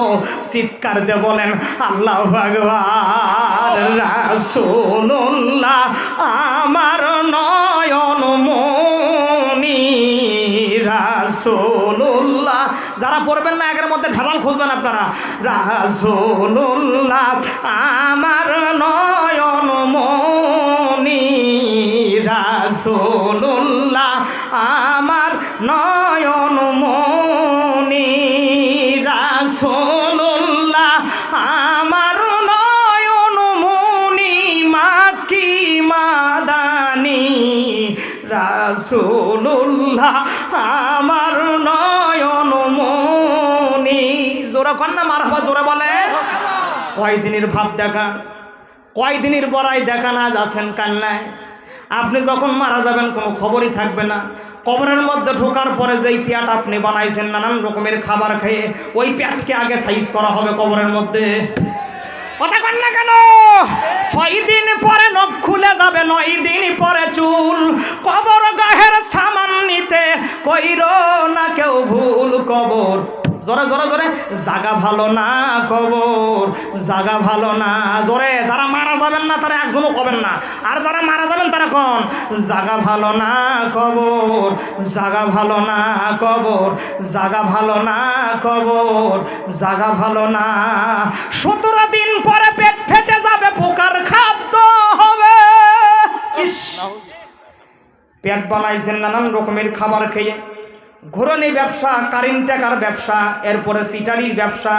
চিৎকার দিয়ে বলেন আল্লাহু আকবার। রাসূলুল্লাহ আমার নয়ন মনি, রাসূলুল্লাহ। যারা পড়বেন না একের মধ্যে ভেজাল খুঁজবেন আপনারা। রাসূলুল্লাহ আমার নয়ন মনি, রাসূলুল্লাহ আমার নয়ন মনি, রাসূলুল্লাহ আমার নয়ন মনি, মাকি মাদানি, রাসূলুল্লাহ আমার নয়ন মনি। জোরে কন্যা মারহাবা, জোরে বলে। কয়দিনের ভাব দেখা, কয়দিনের বড়াই দেখা না যাচ্ছেন কান্নায়। আপনি যখন মারা যাবেন কোনো খবরই থাকবে না। কবরের মধ্যে ঢোকার পরে যেই পেট আপনি বানাইছেন নানান রকমের খাবার খেয়ে, ওই পেটকে আগে সাইজ করা হবে কবরের মধ্যে। কথা কন না কেন? 6 দিন পরে নখ খুলে যাবে, 9 দিন পরে চুল। কবর গাহের সামান নিতে কইরো না কেউ ভুল। কবর জোরে জোরে জোরে, জাগা ভালো না কবর, জাগা ভালো না। জোরে, যারা মারা যাবেন না তারা একজনও কবেন না, আর যারা মারা যাবেন তারা কোন? জাগা ভালো না কবর, জাগা ভালো না কবর, জাগা ভালো না কবর, জাগা ভালো না। 17 দিন পরে পেট ফেটে যাবে, পোকার খাদ্য হবে। পেট বানাইছেন নানান রকমের খাবার খেয়ে, ঘোরানি ব্যবসা, কারেন্ট টাকার ব্যবসা, এরপরে সিটারির ব্যবসা।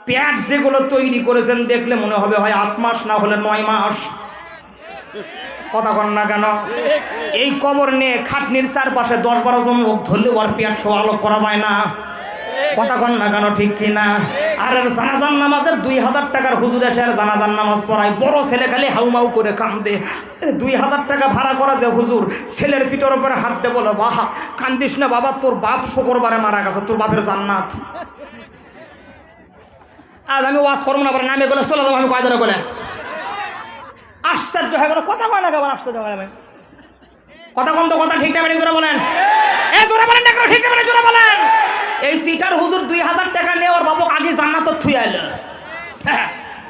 পেট যেগুলো তৈরি করেছেন দেখলে মনে হবে হয় 8 মাস, না হলে 9 মাস। কথা কন না কেন? এই কবর নিয়ে খাটনির চারপাশে 10-12 জন লোক ধরলে ওর পেট সো আলোক করা যায় না। কথা কন না কেন, ঠিক কিনা? আর জানাজার নামাজের 2000 টাকার হুজুর এসে আর জানাজার নামাজ পড়ায়, বড় ছেলে খালি হাউমাউ করে কান্দে। 2000 টাকা ভাড়া করা যে হুজুর, ছেলের পিঠের উপরে হাত দে বলে, বাহ কান্দিস না বাবা, তোর বাপ শুক্রবারে মারা গেছে, তোর বাপের জান্নাত। আজ আমি ওয়াজ করবো না, নামে গেলে চলে যাবো আমি কয়দারে বলে। আশ্চর্য হয়ে গেল, কথা কয় না কেমন আশ্চর্য হয়ে গেল। কথা কম তো, কথা ঠিক না বেড়ে জোরে বলেন, জোরে বলেন না, ঠিক না বেড়ে জোরে বলেন। এই সিটার হুজুর 2000 টাকা নিয়ে ওর বাবুক আগে জান্নাত থুই আইল।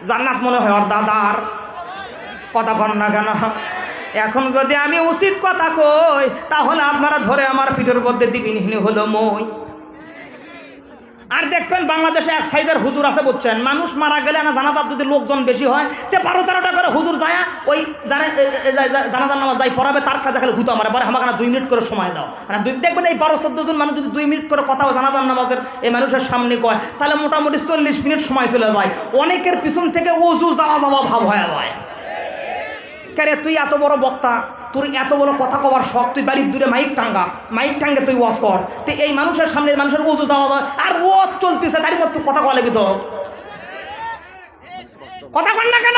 জান্নাত মনে হয় ওর দাদার। কথা কন না কেন? এখন যদি আমি উচিত কথা কই, তাহলে আপনারা ধরে আমার পিঠের মধ্যে দিবিন হলো মই। আর দেখবেন বাংলাদেশে এক সাইজের হুজুর আছে বুঝছেন, মানুষ মারা গেলে না জানাজার যদি লোকজন বেশি হয় তে 12-13টা করে হুজুর যায়, ওই জানাজার নামাজ যাই পড়াবে, তার কাছে খালি হুতো মারে, বলে আমাকে না 2 মিনিট করে সময় দাও। মানে দেখবেন এই 12-14 জন মানুষ যদি 2 মিনিট করে কথা জানাজার নামাজের এই মানুষের সামনে কয়, তাহলে মোটামুটি 40 মিনিট সময় চলে যায়। অনেকের পিছন থেকে ওজু যাওয়া ভাব হয়ে যায়। কেরে তুই এত বড় বক্তা, তোর এত বড় কথা কবার শখ, তুই বাড়ির দূরে মাইক টাঙ্গে তুই ওয়াজ কর, তুই এই মানুষের সামনে মানুষের ওজু যাওয়া যায়, আর ও চলতেছে তারই মতো তুই কথা কলে তো কথা কন না কেন?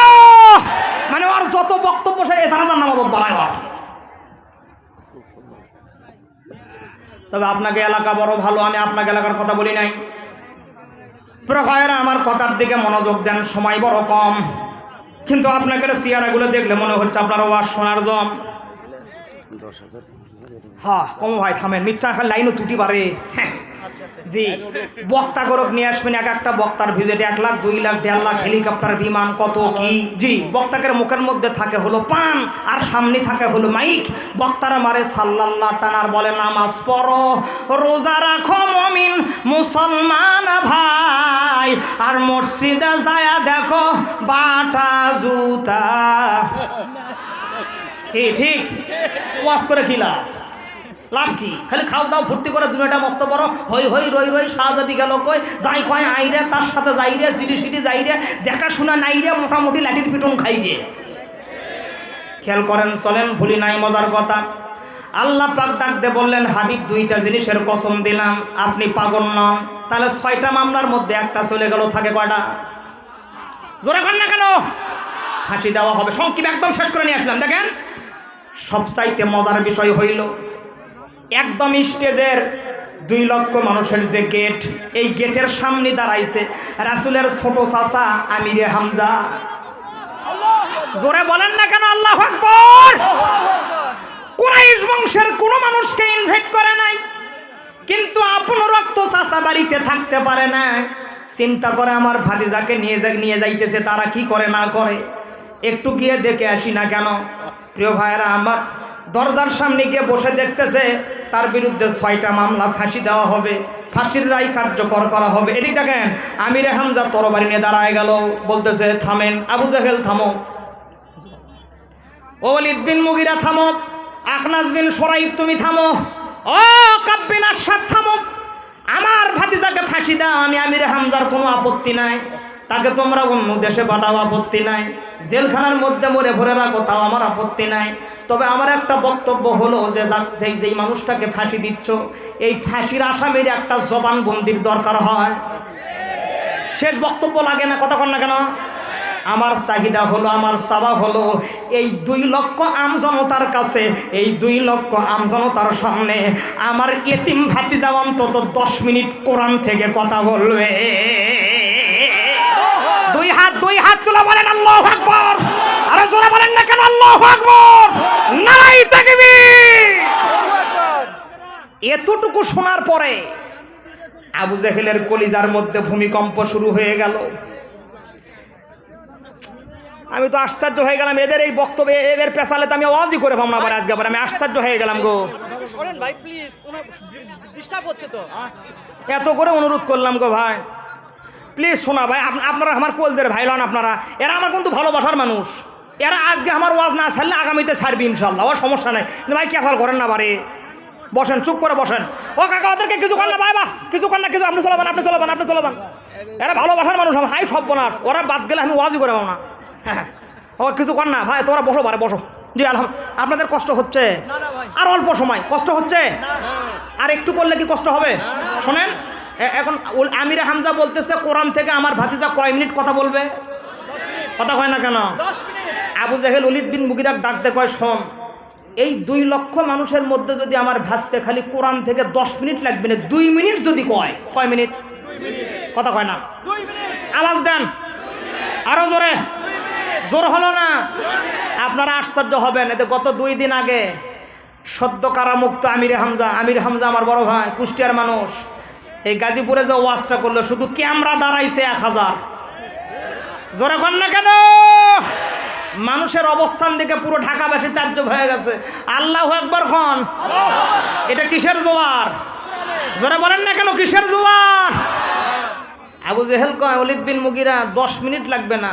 মানে ওর যত বক্তব্য সে জানাজার নামাজ বাড়ায়। তবে আপনাকে এলাকা বড় ভালো, আমি আপনাকে এলাকার কথা বলি নাই। প্রিয় ভাইয়েরা, আমার কথার দিকে মনোযোগ দেন, সময় বড় কম, কিন্তু আপনাকে চেয়ারাগুলো দেখলে মনে হচ্ছে আপনার ওয়াজ শোনার জম। হ্যাঁ কম ভাই থামেন, মিথ্যা খালি লাইনও তুটি পারে। জি, বক্তা গরক নিয়ে আসবেন, এক একটা বক্তার ভিজিট 1 লাখ 2 লাখ 1.5 লাখ, হেলিকপ্টার বিমান কত কি। জি, বক্তাকের মুখের মধ্যে থাকে হলো পান, আর সামনে থাকে হলো মাইক। বক্তারা মারে সাল্লাল্লাহ টানার, বলে নামাজ পড়ো, রোজা রাখো মুমিন মুসলমান ভাই, আর মসজিদে যায়া দেখো বাটা জুতা। ঠিক ওয়াজ করে কি লাভ কি? খালি খাও দাও ফুর্তি করে, দুনিয়াটা মস্ত বড়, হই হই রই রই। শাহজাদি গেল কই, যাই কয় আই রে, তার সাথে যাই রে, সিটি সিটি যাই রে, দেখাশোনা নাই রে, মোটামুটি লাঠির পিটন খাই রে। খেয়াল করেন, চলেন, ভুলি নাই মজার কথা। আল্লাহ পাক ডাক দে বললেন, হাবিব 2টা জিনিসের কসম দিলাম, আপনি পাগল নন। তাহলে 6টা মামলার মধ্যে একটা চলে গেল, থাকে কয়টা? জোরে কর না কেন? ফাঁসি দেওয়া হবে। সংক্ষেপে একদম শেষ করে নিয়ে আসলাম। দেখেন, সবচাইতে মজার বিষয় হইল, একদম স্টেজের 2 লক্ষ মানুষের যে গেট, এই গেটের সামনে দাঁড়াইছে রাসূলের ছোট চাচা আমিরে হামজা। জোরে বলেন না কেন আল্লাহু আকবার। কুরাইশ বংশের কোনো মানুষকে ইনভাইট করে নাই, কিন্তু আপন রক্ত চাচা বাড়িতে থাকতে পারে না। চিন্তা করে আমার ভাতিজাকে নিয়ে যাইতেছে, তারা কি করে না করে, একটু গিয়ে দেখে আসি না কেন? প্রিয় ভাইয়েরা আমার, দরজার সামনে গিয়ে বসে দেখতেছে তার বিরুদ্ধে 6টা মামলা, ফাঁসি দেওয়া হবে, ফাঁসির রায় কার্যকর করা হবে। এদিক দেখেন আমিরে হামজা তরবারি নিয়ে দাঁড়ায় গেল, বলতেছে থামেন, আবু জাহেল থামো, ওয়ালিদ বিন মুগিরা থামো, আখনাস বিন সুরাইব তুমি থামো, ও কাব বিন আশরাফ থামো। আমার ভাতিজাকে ফাঁসি দাও, আমি আমিরে হামজার কোনো আপত্তি নাই, তাকে তোমরা অন্য দেশে পাঠাও, আপত্তি নাই, জেলখানার মধ্যে মরে ভরে রাখো, তাও আমার আপত্তি নাই। তবে আমার একটা বক্তব্য হলো যে যেই মানুষটাকে ফাঁসি দিচ্ছ, এই ফাঁসির আসামির একটা জবানবন্দির দরকার হয়। শেষ বক্তব্য লাগে না, কথা কন না কেন? আমার চাহিদা হলো, আমার চাওয়া হলো, এই 2 লক্ষ আমজনতার কাছে, এই 2 লক্ষ আমজনতার সামনে আমার এতিম ভাতিজা অন্তত 10 মিনিট কোরআন থেকে কথা বলবে। 2 হাত তুলে বলেন আল্লাহু আকবার। আরে জোরে বলেন না কেন আল্লাহু আকবার, নারায়ে তাকবীর। এতটুকু শোনার পরে আবু জাহেলের কলিজার মধ্যে ভূমিকম্প শুরু হয়ে গেল। আমি তো আশ্চর্য হয়ে গেলাম, এদের এই বক্তব্য, এদের পেছালে তো আমি আওয়াজই করে ভাবনা আবার আজকে আবার আমি আশ্চর্য হয়ে গেলাম গো। শোনেন ভাই প্লিজ, ওনার ডিস্টার্ব হচ্ছে তো, এত করে অনুরোধ করলাম গো ভাই, প্লিজ শোনা ভাই, আপনারা আমার কলদের ভাই লন, আপনারা, এরা আমার কিন্তু ভালোবাসার মানুষ, এরা আজকে আমার ওয়াজ না ছাড়লে আগামীতে ছাড়বি ইনশাল্লাহ, ওর সমস্যা নাই। কিন্তু ভাই ক্যাসাল করেন না বারে, বসেন, চুপ করে বসেন। ও কাকা ওদেরকে কিছু কর না ভাই, বাহ কিছু কর না, কিছু আপনি চলাবেন, আপনি চলাবেন, আপনি চলাবেন। এরা ভালোবাসার মানুষ, আমার হাই সব বোনাস, ওরা বাদ গেলে আমি ওয়াজই করে না। হ্যাঁ, ও কিছু কর না ভাই, তোমরা বসো বারে, বসো। জি আপনাদের কষ্ট হচ্ছে, আর অল্প সময় কষ্ট হচ্ছে, আর একটু করলে কি কষ্ট হবে? শোনেন, এখন আমির হামজা বলতেছে কোরআন থেকে আমার ভাতিজা কয় মিনিট কথা বলবে? কথা কয় না কেন? আবু জাহেল ওলীদ বিন মুগীরার ডাকতে কয়, শোন, এই 2 লক্ষ মানুষের মধ্যে যদি আমার ভাসতে খালি কোরআন থেকে 10 মিনিট লাগবে না, 2 মিনিট যদি কয়, কয় মিনিট? কথা কয় না, আওয়াজ দেন আরো জোরে, জোর হলো না? আপনারা আশ্চর্য হবেন, এতে গত 2 দিন আগে সদ্য কারামুক্ত আমির হামজা আমার বড় ভাই, কুষ্টিয়ার মানুষ, এই গাজীপুরে যে ওয়াজটা করলো, শুধু ক্যামেরা দাঁড়াইছে 1000। জোরে কন না কেন? মানুষের অবস্থান দেখে পুরো ঢাকাবাসী তাজ্জব হয়ে গেছে। আল্লাহু আকবার খন। এটা কিসের জোয়ার? জোরে বলেন না কেন, কিসের জোয়ার? আবু জেহেল কয়, ওলীদ বিন মুগীরা 10 মিনিট লাগবে না,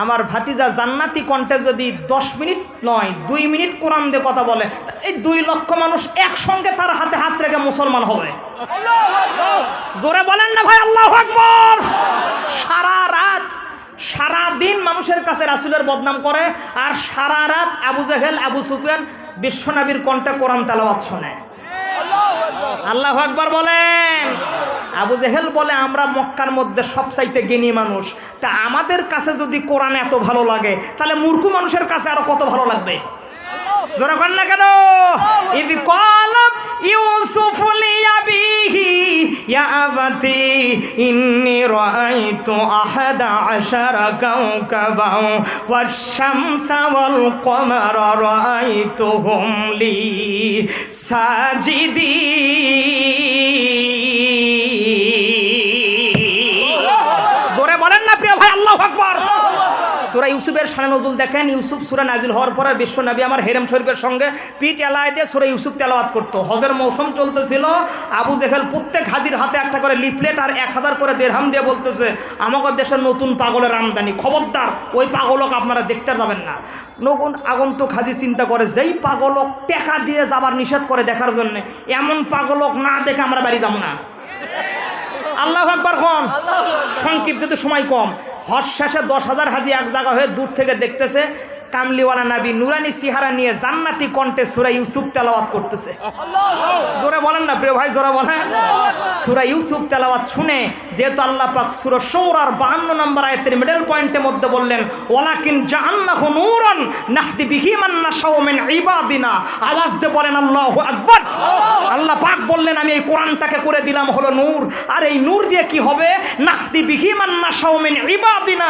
আমার ভাতিজা জান্নাতি কণ্ঠে যদি 10 মিনিট নয় 2 মিনিট কোরআন দিয়ে কথা বলে, এই 2 লক্ষ মানুষ একসঙ্গে তার হাতে হাত রেখে মুসলমান হবে। জোরে বলেন না ভাই, আল্লাহু আকবার। সারা রাত সারা দিন মানুষের কাছে রাসূলের বদনাম করে, আর সারা রাত আবু জেহেল আবু সুফিয়ান বিশ্বনবীর কণ্ঠে কোরআন তেলাওয়াত শোনে। আল্লাহু আকবার বলেন। আবু জেহেল বলে, আমরা মক্কার মধ্যে সবচাইতে জ্ঞানী মানুষ, তা আমাদের কাছে যদি কোরআন এত ভালো লাগে, তাহলে মূর্খ মানুষের কাছে আরো কত ভালো লাগবে? জোরে কন না কেন? ইদ ক্বালা ইউসুফু লিআবিহি ইয়া আবাতি ইন্নী রাআইতু আহাদা আশারা কাওকাবান ওয়াশ-শামসা ওয়াল কমারা রাআইতুহুম লি সাজিদিন। জোরে বলেন না প্রিয় ভাই, আল্লাহু আকবার। সূরা ইউসুফের শানে নজুল দেখেন। ইউসুফ সূরা নাজিল হওয়ার পরে বিশ্বনবী আমার হেরেম শরীফের সঙ্গে পিঠ এলায় দিয়ে সূরা ইউসুফ তেলাওয়াত করতো। হজের মৌসুম চলতেছিল, আবু জেহেল প্রত্যেক হাজির হাতে একটা করে লিফলেট আর 1000 করে দিরহাম দিয়ে বলতেছে, আমাদের দেশের নতুন পাগলের আমদানি, খবরদার ওই পাগলক আপনারা দেখতে যাবেন না। নতুন আগন্তুক হাজি চিন্তা করে, যেই পাগলক টাকা দিয়ে যাবার নিষেধ করে দেখার জন্য, এমন পাগলক না দেখে আমরা বাড়ি যাব না। আল্লাহু আকবার খন। সংক্ষিপ্ত সময় কম, হজ শেষে 10,000 হাজি এক জায়গা হয়ে দূর থেকে দেখতেছে কামলিওয়ালা নবী নুরানি চেহারা নিয়ে জান্নাতি কণ্ঠে সূরা ইউসুফ তেলাওয়াত করতেছে। জোরে বলেন না প্রিয় ভাই, জোরে বলেন। সূরা ইউসুফ তেলাওয়াত শুনে যেহেতু আল্লাহ পাক সূরা শুরার 52 নম্বর আয়াতের মিডল পয়েন্টের মধ্যে বললেন, ওয়ালাকিন জাআলনাহু নূরান নাহদি বিহি মান নাশাউ মিন ইবাদিনা, আওয়াজ দিয়ে বলেন আল্লাহু আকবার। আল্লাহ পাক বললেন, আমি এই কোরআনটাকে করে দিলাম হলো নূর, আর এই নূর দিয়ে কি হবে? নাহদি বিহি মান নাশাউ মিন ইবাদিনা,